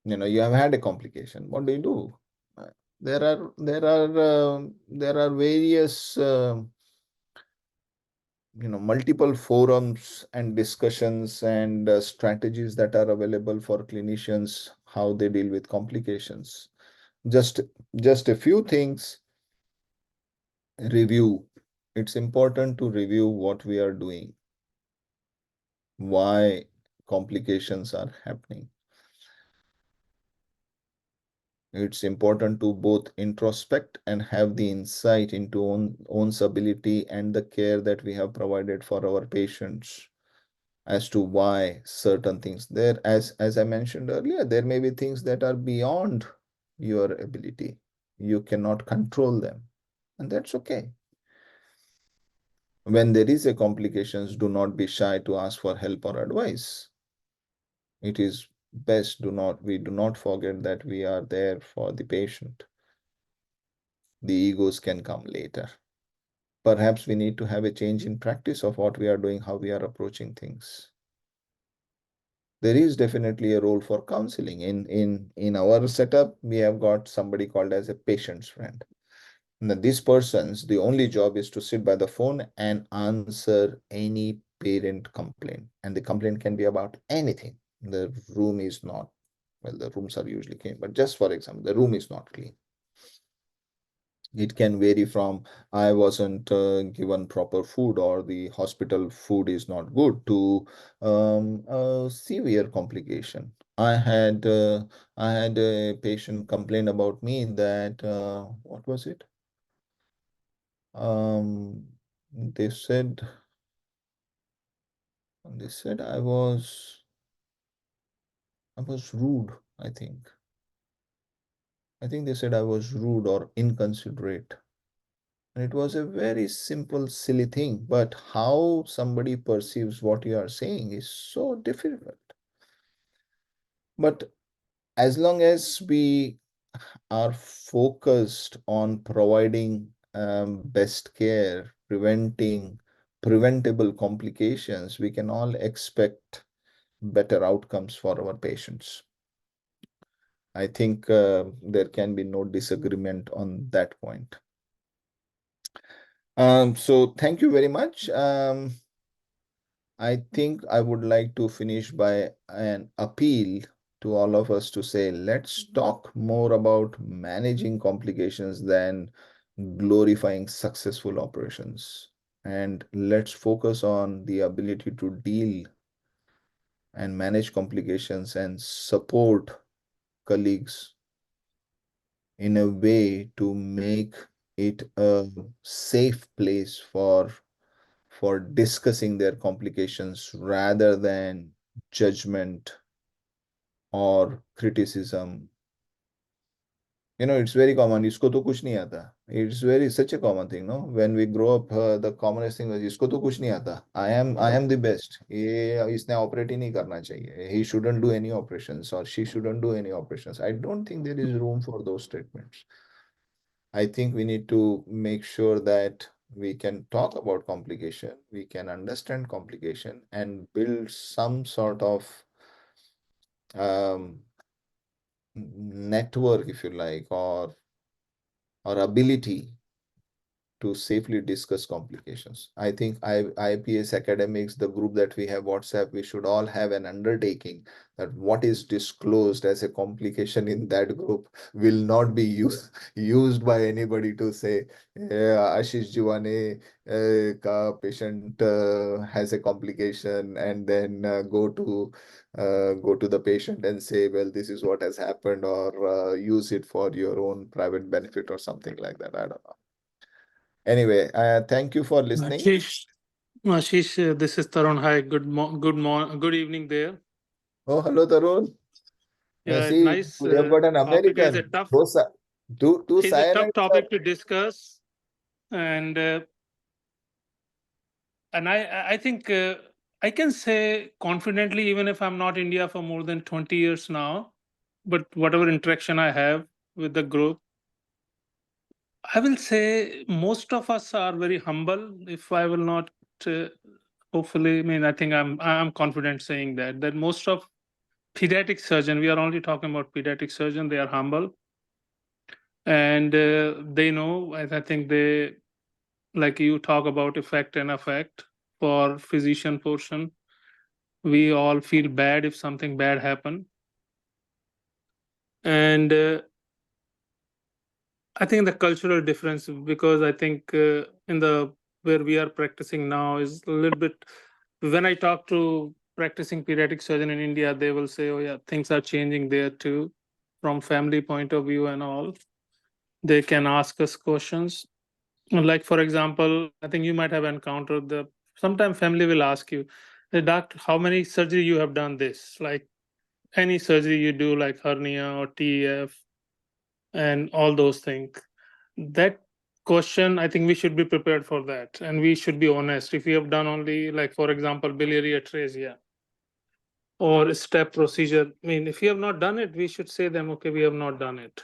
You have had a complication. What do you do? There are various multiple forums and discussions and strategies that are available for clinicians how they deal with complications. Just a few things. Review. It's important to review what we are doing, why complications are happening. It's important to both introspect and have the insight into own ability and the care that we have provided for our patients as to why certain things there, as I mentioned earlier, there may be things that are beyond your ability. You cannot control them, and that's okay. When there is a complications, do not be shy to ask for help or advice. It is best we do not forget that we are there for the patient. The egos can come later. Perhaps we need to have a change in practice of what we are doing, how we are approaching things. There is definitely a role for counseling. In our setup, we have got somebody called as a patient's friend. Now, this person's the only job is to sit by the phone and answer any parent complaint. And the complaint can be about anything. The room is not, well, the rooms are usually clean, but just for example, the room is not clean. It can vary from I wasn't given proper food or the hospital food is not good to a severe complication. I had a patient complain about me that what was it? Um, they said I was rude, I think. I think they said I was rude or inconsiderate. And it was a very simple, silly thing, but how somebody perceives what you are saying is so difficult. But as long as we are focused on providing best care, preventing preventable complications, we can all expect better outcomes for our patients. I think there can be no disagreement on that point. So thank you very much. I think I would like to finish by an appeal to all of us to say, let's talk more about managing complications than glorifying successful operations. And let's focus on the ability to deal and manage complications and support colleagues in a way to make it a safe place for discussing their complications rather than judgment or criticism. You know, it's very common. इसको तो कुछ नहीं आता. It's very such a common thing, no? When we grow up, the commonest thing was इसको तो कुछ नहीं आता. I am the best. ये इसने operate ही नहीं करना चाहिए. He shouldn't do any operations or she shouldn't do any operations. I don't think there is room for those statements. I think we need to make sure that we can talk about complication, we can understand complication, and build some sort of um, network, if you like, or ability to safely discuss complications. I think IAPS academics, the group that we have WhatsApp, we should all have an undertaking that what is disclosed as a complication in that group will not be used by anybody to say, Ashish Jiwane ka patient has a complication, and then go to the patient and say, well, this is what has happened, or use it for your own private benefit or something like that. I don't know. Anyway, thank you for listening. Ashish, this is Tarun. Hi, good evening there. Oh, hello, Tarun. Yeah, See, nice. we have got an Topic is a American. tough, Two is a tough silent. topic to discuss, and I think I can say confidently, even if I'm not India for more than 20 years now, but whatever interaction I have with the group, I will say most of us are very humble. If I will not, hopefully, I mean, I think I'm confident saying that most of pediatric surgeon, we are only talking about pediatric surgeon, they are humble, and they know. I think they, like you talk about effect and effect for physician portion. We all feel bad if something bad happen, and I think the cultural difference, because I think in the where we are practicing now is a little bit. When I talk to practicing pediatric surgeon in India, they will say, "Oh yeah, things are changing there too, from family point of view and all." They can ask us questions. Like for example, I think you might have encountered the sometimes family will ask you, "The doctor, how many surgery you have done this?" Like any surgery you do, like hernia or TEF and all those things. That question, I think we should be prepared for that, and we should be honest. If we have done only, like for example, biliary atresia or step procedure, I mean, if you have not done it, we should say them, okay, we have not done it.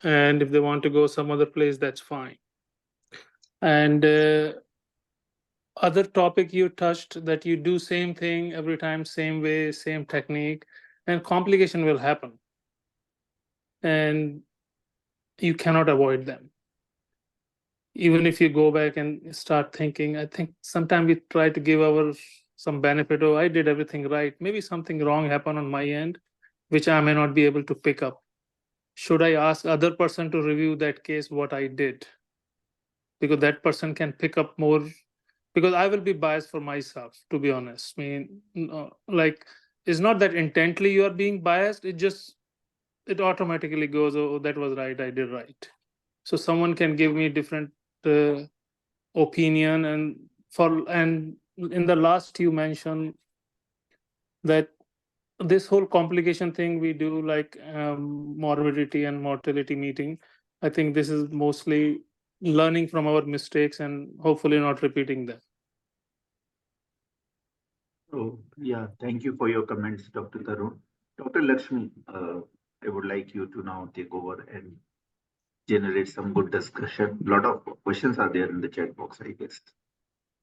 And if they want to go some other place, that's fine. And other topic you touched, that you do same thing every time, same way, same technique, and complication will happen. And you cannot avoid them. Even if you go back and start thinking, I think sometimes we try to give our some benefit. Oh, I did everything right. Maybe something wrong happened on my end, which I may not be able to pick up. Should I ask other person to review that case what I did? Because that person can pick up more. Because I will be biased for myself, to be honest. I mean, like it's not that intently you are being biased. It automatically goes, oh, that was right. I did right. So someone can give me different opinion, and in the last you mentioned that this whole complication thing we do, like morbidity and mortality meeting. I think this is mostly learning from our mistakes and hopefully not repeating them. Oh, yeah, thank you for your comments, Dr. Tarun. Dr. Lakshmi, I would like you to now take over and generate some good discussion. A lot of questions are there in the chat box, I guess.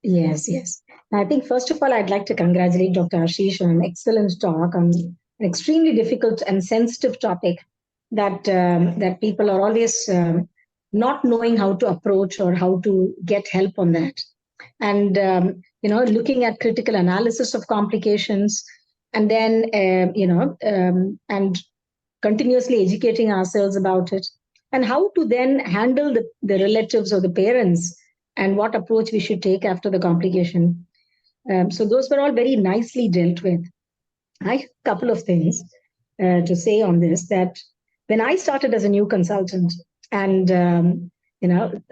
Yes, yes. I think first of all, I'd like to congratulate Dr. Ashish on an excellent talk on an extremely difficult and sensitive topic that people are always not knowing how to approach or how to get help on that. And looking at critical analysis of complications, and then and continuously educating ourselves about it, and how to then handle the relatives or the parents, and what approach we should take after the complication. So those were all very nicely dealt with. I have a couple of things to say on this. That when I started as a new consultant, and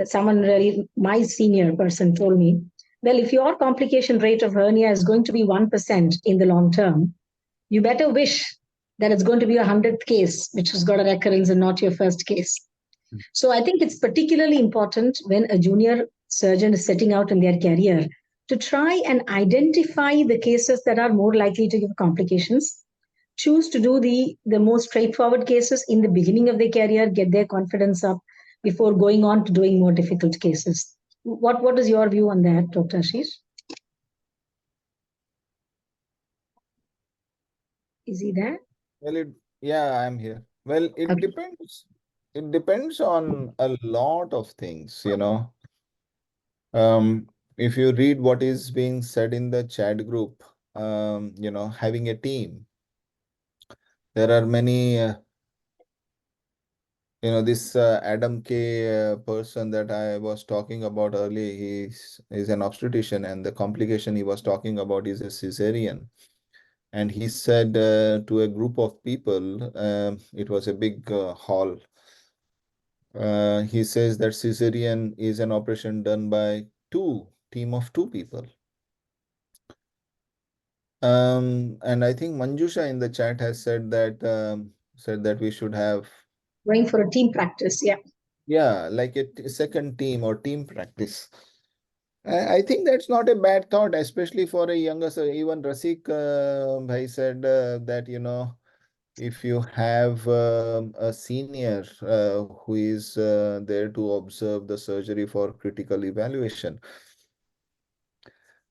someone really, my senior person told me, well, if your complication rate of hernia is going to be 1% in the long term, you better wish that it's going to be a 100th case, which has got a recurrence and not your first case. So I think it's particularly important when a junior surgeon is setting out in their career to try and identify the cases that are more likely to give complications. Choose to do the most straightforward cases in the beginning of their career, get their confidence up before going on to doing more difficult cases. What is your view on that, Dr. Ashish? Is he there? Well, yeah, I'm here. Well, it Okay. depends. It depends on a lot of things, you know. If you read what is being said in the chat group, having a team, there are many, this Adam K person that I was talking about earlier, is an obstetrician, and the complication he was talking about is a cesarean. And he said to a group of people, it was a big hall. He says that cesarean is an operation done by team of two people. And I think Manjusha in the chat has said that we should have Going for a team practice, yeah. like a second team or team practice. I think that's not a bad thought, especially for a younger. So even Rasik bhai said that if you have a senior who is there to observe the surgery for critical evaluation.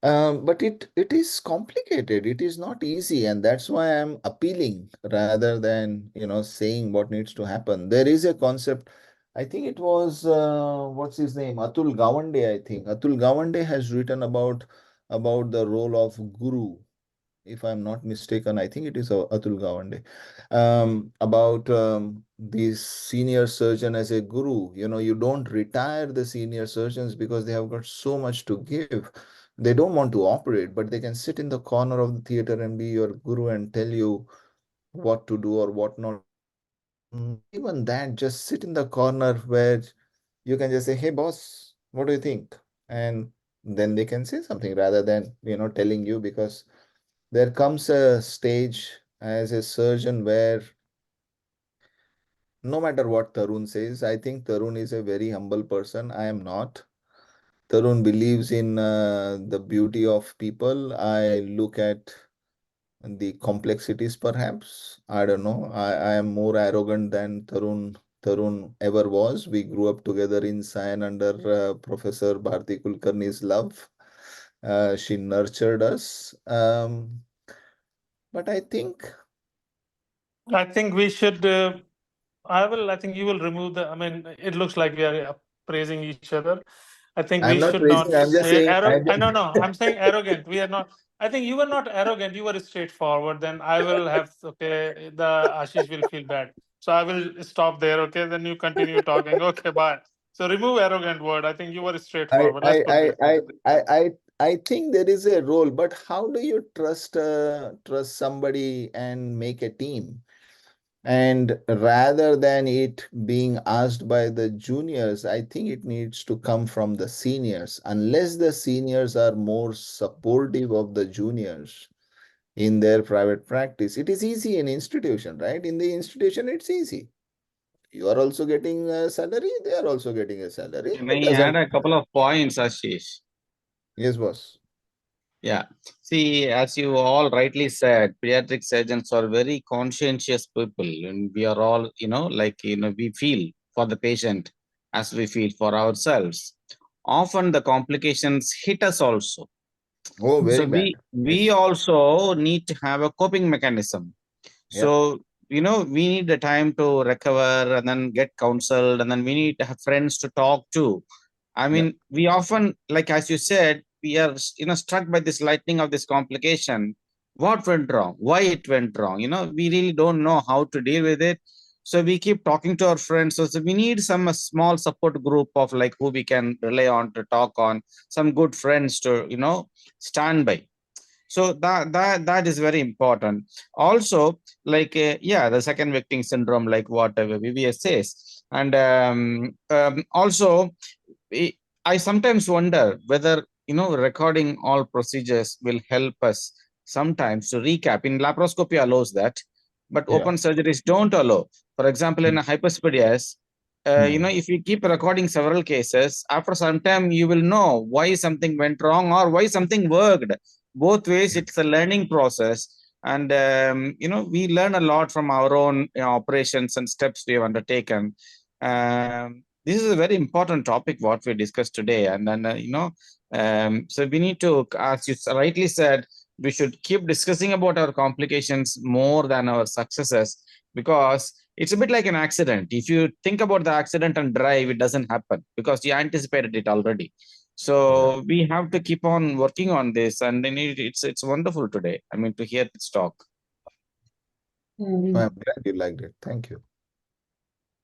But it is complicated. It is not easy, and that's why I'm appealing rather than saying what needs to happen. There is a concept. I think it was what's his name? Atul Gawande. I think Atul Gawande has written about the role of guru, if I'm not mistaken. I think it is Atul Gawande, about the senior surgeon as a guru. You don't retire the senior surgeons because they have got so much to give. They don't want to operate, but they can sit in the corner of the theater and be your guru and tell you what to do or what not. Not even that, just sit in the corner where you can just say, hey, boss, what do you think? And then they can say something rather than, telling you, because there comes a stage as a surgeon where no matter what Tarun says, I think Tarun is a very humble person. I am not. Tarun believes in the beauty of people. I look at the complexities, perhaps. I don't know. I am more arrogant than Tarun ever was. We grew up together in Sion under Professor Bharti Kulkarni's love. She nurtured us. But I think we should. I think you will remove the. I mean, it looks like we are praising each other. I think I'm we not should praising, not I'm just say saying, arrogant. I no, no. I'm saying arrogant. We are not. I think you were not arrogant. You were straightforward. Then I will have. Okay, the Ashish will feel bad. So I will stop there. Okay, then you continue talking. Okay, bye. So remove arrogant word. I think you were I, straightforward. Let's I, put I, this. I, I, I, I think there is a role, but how do you trust somebody and make a team? And rather than it being asked by the juniors, I think it needs to come from the seniors. Unless the seniors are more supportive of the juniors in their private practice, it is easy in institution, right? In the institution, it's easy. You are also getting a salary, they are also getting a salary. Can It I doesn't add a couple matter. of points, Ashish? Yes, boss. Yeah. See, as you all rightly said, pediatric surgeons are very conscientious people, and we are all, we feel for the patient as we feel for ourselves. Often the complications hit us also. Oh, So very bad. we Yes. also need to have a coping mechanism. Yeah. So, we need the time to recover and then get counseled, and then we need to have friends to talk to. I Yeah. mean, we often, like as you said, we are struck by this lightning of this complication. What went wrong? Why it went wrong? We really don't know how to deal with it. So we keep talking to our friends. So we need some small support group of like who we can rely on to talk on, some good friends to stand by. So that is very important. Also, like the second victim syndrome, like whatever VVS says, and also I I sometimes wonder whether recording all procedures will help us sometimes to recap. In laparoscopy allows that, but Yeah. open surgeries don't allow. For example, in a hyperspadias, if you keep recording several cases, after some time you will know why something went wrong or why something worked. Both ways, it's a learning process, and we learn a lot from our own operations and steps we have undertaken. This is a very important topic what we discussed today, and then so we need to, as you rightly said, we should keep discussing about our complications more than our successes, because it's a bit like an accident. If you think about the accident and drive, it doesn't happen because you anticipated it already. So we have to keep on working on this, and then it's wonderful today. I mean, to hear this talk. Um, I'm glad you liked it. Thank you.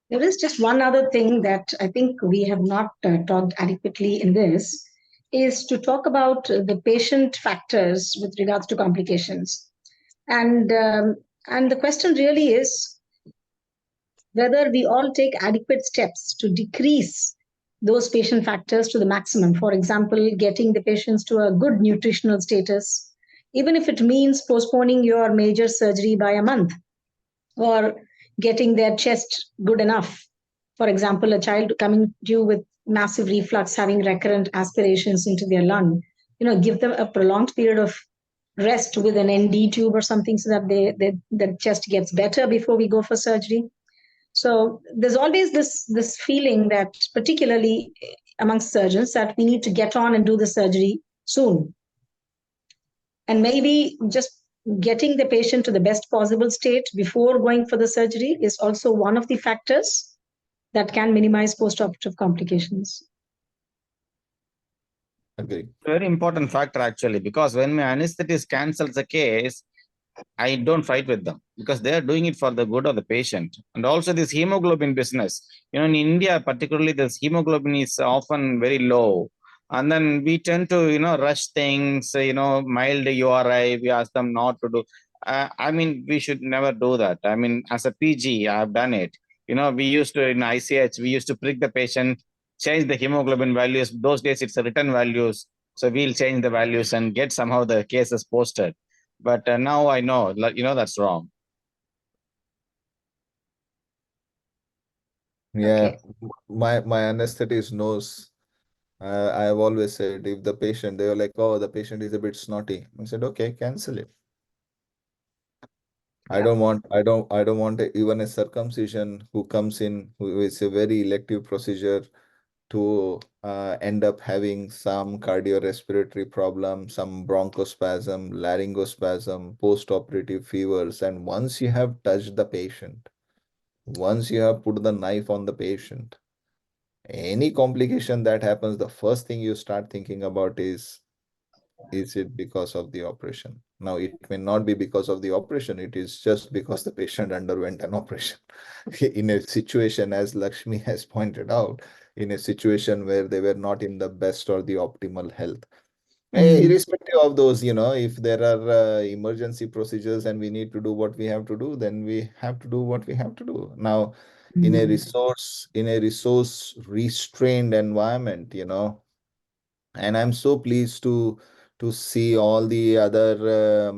There is just one other thing that I think we have not talked adequately in this, is to talk about the patient factors with regards to complications. And the question really is whether we all take adequate steps to decrease those patient factors to the maximum. For example, getting the patients to a good nutritional status, even if it means postponing your major surgery by a month, or getting their chest good enough. For example, a child coming to you with massive reflux, having recurrent aspirations into their lung, give them a prolonged period of rest with an ND tube or something so that the chest gets better before we go for surgery. So there's always this feeling that, particularly amongst surgeons, that we need to get on and do the surgery soon. And maybe just getting the patient to the best possible state before going for the surgery is also one of the factors that can minimize post-operative complications. Agree. Very important factor actually, because when my anesthetist cancels the case, I don't fight with them because they are doing it for the good of the patient. And also this hemoglobin business, in India particularly, this hemoglobin is often very low. And then we tend to, rush things, mild URI, we ask them not to do. I mean, we should never do that. I mean, as a PG, I've done it. We used to, in ICH, we used to prick the patient, change the hemoglobin values. Those days, it's a written values. So we'll change the values and get somehow the cases posted. But now I know, that's wrong. Yeah, Okay. my anesthetist knows. I have always said if the patient, they were like, oh, the patient is a bit snotty. I said, okay, cancel it. I don't want even a circumcision who comes in, who is a very elective procedure, to end up having some cardiorespiratory problem, some bronchospasm, laryngospasm, post-operative fevers. And once you have touched the patient, once you have put the knife on the patient, any complication that happens, the first thing you start thinking about is it because of the operation? Now, it may not be because of the operation, it is just because the patient underwent an operation. In a situation, as Lakshmi has pointed out, in a situation where they were not in the best or the optimal health. Irrespective of those, if there are emergency procedures and we need to do what we have to do, then we have to do what we have to do. Now, in a resource restrained environment, and I'm so pleased to see all the other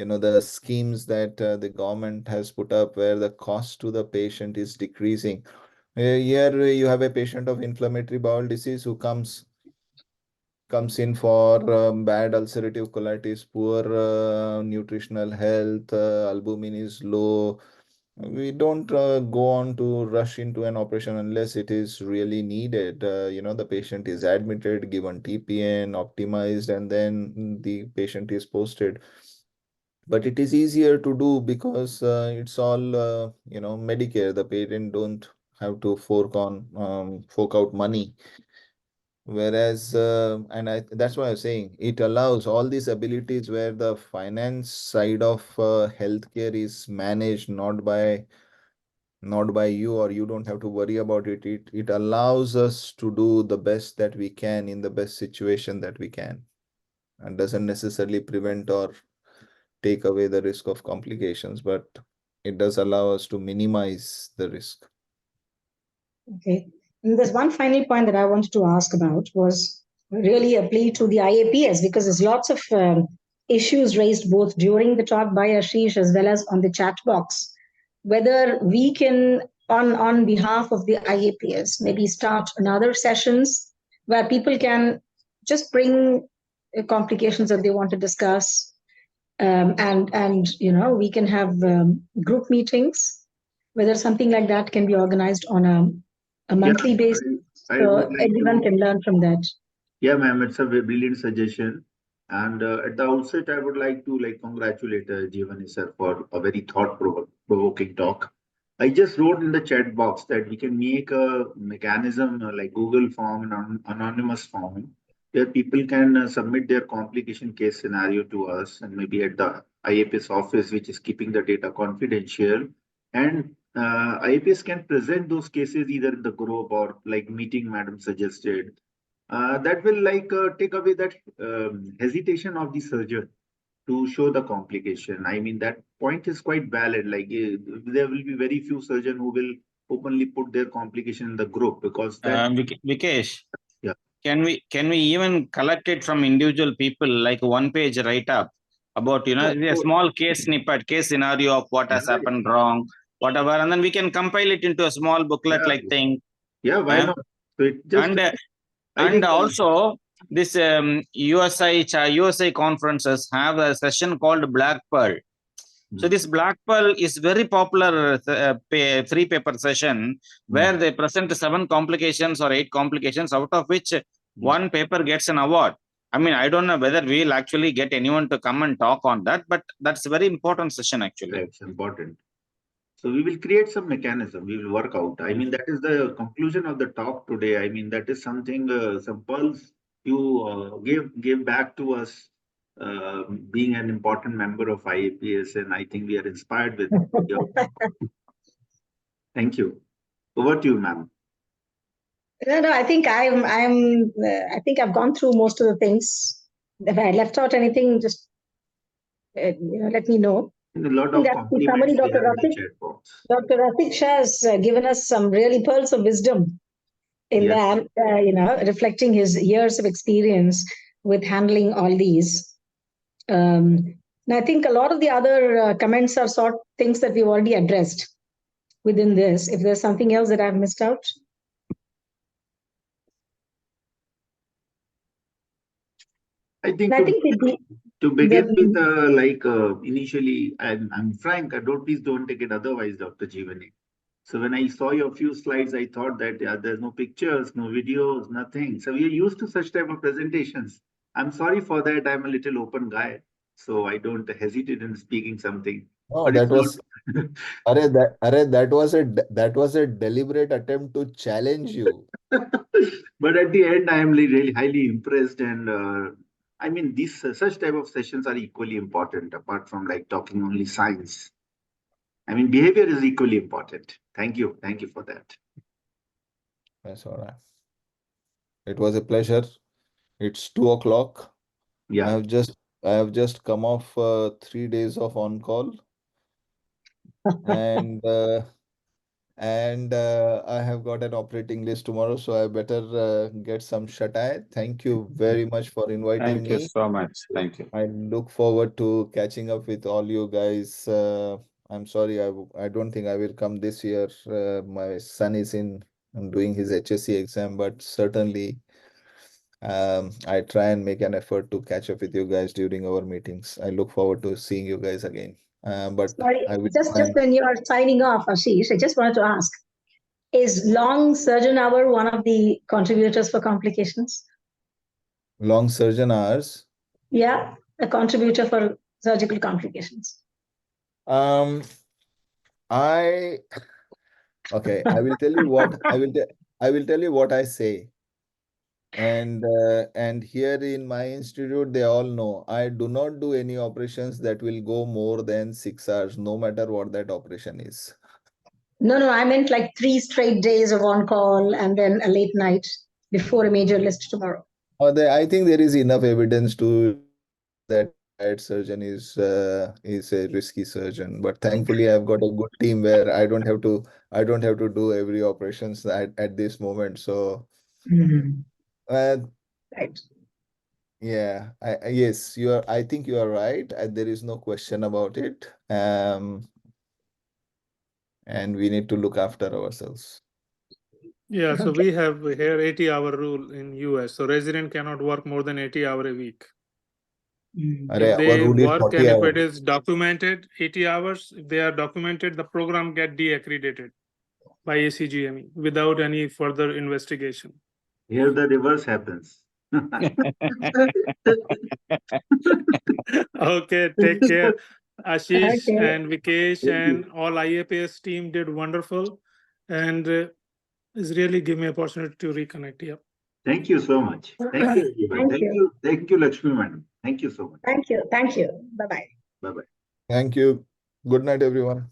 the schemes that the government has put up where the cost to the patient is decreasing. Here you have a patient of inflammatory bowel disease who comes in for bad ulcerative colitis, poor nutritional health, albumin is low. We don't go on to rush into an operation unless it is really needed. The patient is admitted, given TPN, optimized, and then the patient is posted. But it is easier to do because it's all, Medicare. The parent don't have to fork out money. Whereas, that's why I'm saying it allows all these abilities where the finance side of healthcare is managed not by you, or you don't have to worry about it. It allows us to do the best that we can in the best situation that we can, and doesn't necessarily prevent or take away the risk of complications, but it does allow us to minimize the risk. Okay. And there's one final point that I wanted to ask about was really a plea to the IAPS, because there's lots of issues raised both during the talk by Ashish as well as on the chat box. Whether we can, on behalf of the IAPS, maybe start another sessions where people can just bring complications that they want to discuss, and we can have group meetings, whether something like that can be organized on a monthly basis, I so would like everyone to. can learn from that. Yeah, ma'am, it's a brilliant suggestion. And at the outset, I would like to congratulate Jiwane sir for a very thought-provoking talk. I just wrote in the chat box that we can make a mechanism like Google form, an anonymous form, where people can submit their complication case scenario to us, and maybe at the IAPS office, which is keeping the data confidential. And IAPS can present those cases either in the group or like meeting madam suggested. That will take away that hesitation of the surgeon to show the complication. I mean, that point is quite valid. There will be very few surgeon who will openly put their complication in the group, because that. Vikesh, Yeah. can we even collect it from individual people, like one page write up about a small case snippet, case scenario of what has happened wrong, whatever, and then we can compile it into a small booklet like thing. Yeah, why not? So it just. And also this USA conferences have a session called Black Pearl. So this Black Pearl is very popular free paper session where they present 7 complications or 8 complications, out of which one paper gets an award. I mean, I don't know whether we'll actually get anyone to come and talk on that, but that's a very important session actually. It's important. So we will create some mechanism. We will work out. I mean, that is the conclusion of the talk today. I mean, that is something, some pulse you gave back to us, being an important member of IAPS, and I think we are inspired with your. Thank you. Over to you, ma'am. No, I think I think I've gone through most of the things. If I left out anything, just let me know. A lot of compliments somebody, we Dr. have in the Rafiq, chat box. Dr. Rafiq Shah has given us some really pearls of wisdom in that, reflecting his years of experience with handling all these. And I think a lot of the other comments are sort of things that we've already addressed within this. If there's something else that I've missed out. I think to begin with, initially, I'm frank, please don't take it otherwise, Dr. Jiwane. So when I saw your few slides, I thought that there's no pictures, no videos, nothing. So we are used to such type of presentations. I'm sorry for that. I'm a little open guy, so I don't hesitate in speaking something. Oh, but that was that was a deliberate attempt to challenge you. But at the end, I am really highly impressed, and I mean, these such type of sessions are equally important, apart from talking only science. I mean, behavior is equally important. Thank you for that. That's all right. It was a pleasure. It's 2 o'clock. Yeah. I have just come off 3 days of on call, and And I have got an operating list tomorrow, so I better get some shut-eye. Thank you very much for inviting Thank you me. so much. Thank you. I look forward to catching up with all you guys. I'm sorry, I don't think I will come this year. My son is doing his HSC exam, but certainly I try and make an effort to catch up with you guys during our meetings. I look forward to seeing you guys again. But Sorry, I will just try and when you are signing off, Ashish, I just wanted to ask, is long surgeon hour one of the contributors for complications? long surgeon hours. Yeah, a contributor for surgical complications. Um, I okay. I will tell you what I will tell you what I say. And here in my institute, they all know I do not do any operations that will go more than 6 hours, no matter what that operation is. No, I meant like 3 straight days of on call and then a late night before a major list tomorrow. I think there is enough evidence to that tired surgeon is a risky surgeon. But thankfully, I've got a good team where I don't have to do every operations at this moment. So uh, Right. yeah, yes, I think you are right. There is no question about it. And we need to look after ourselves. Yeah, so Okay. we have here 80-hour rule in US. So resident cannot work more than 80 hour a week. Our If they rule is work 40 and if hours. it is documented 80 hours, if they are documented, the program get deaccredited by ACGME without any further investigation. Here the reverse happens. Okay, take care. Ashish Okay. and Vikesh Thank you. and all IAPS team did wonderful, and it's really give me opportunity to reconnect. Yeah. Thank you so much. Thank you, everyone. Thank you. Thank you, Lakshmi madam. Thank you so much. Thank you. Thank you. Bye-bye. Bye bye. Thank you. Good night, everyone.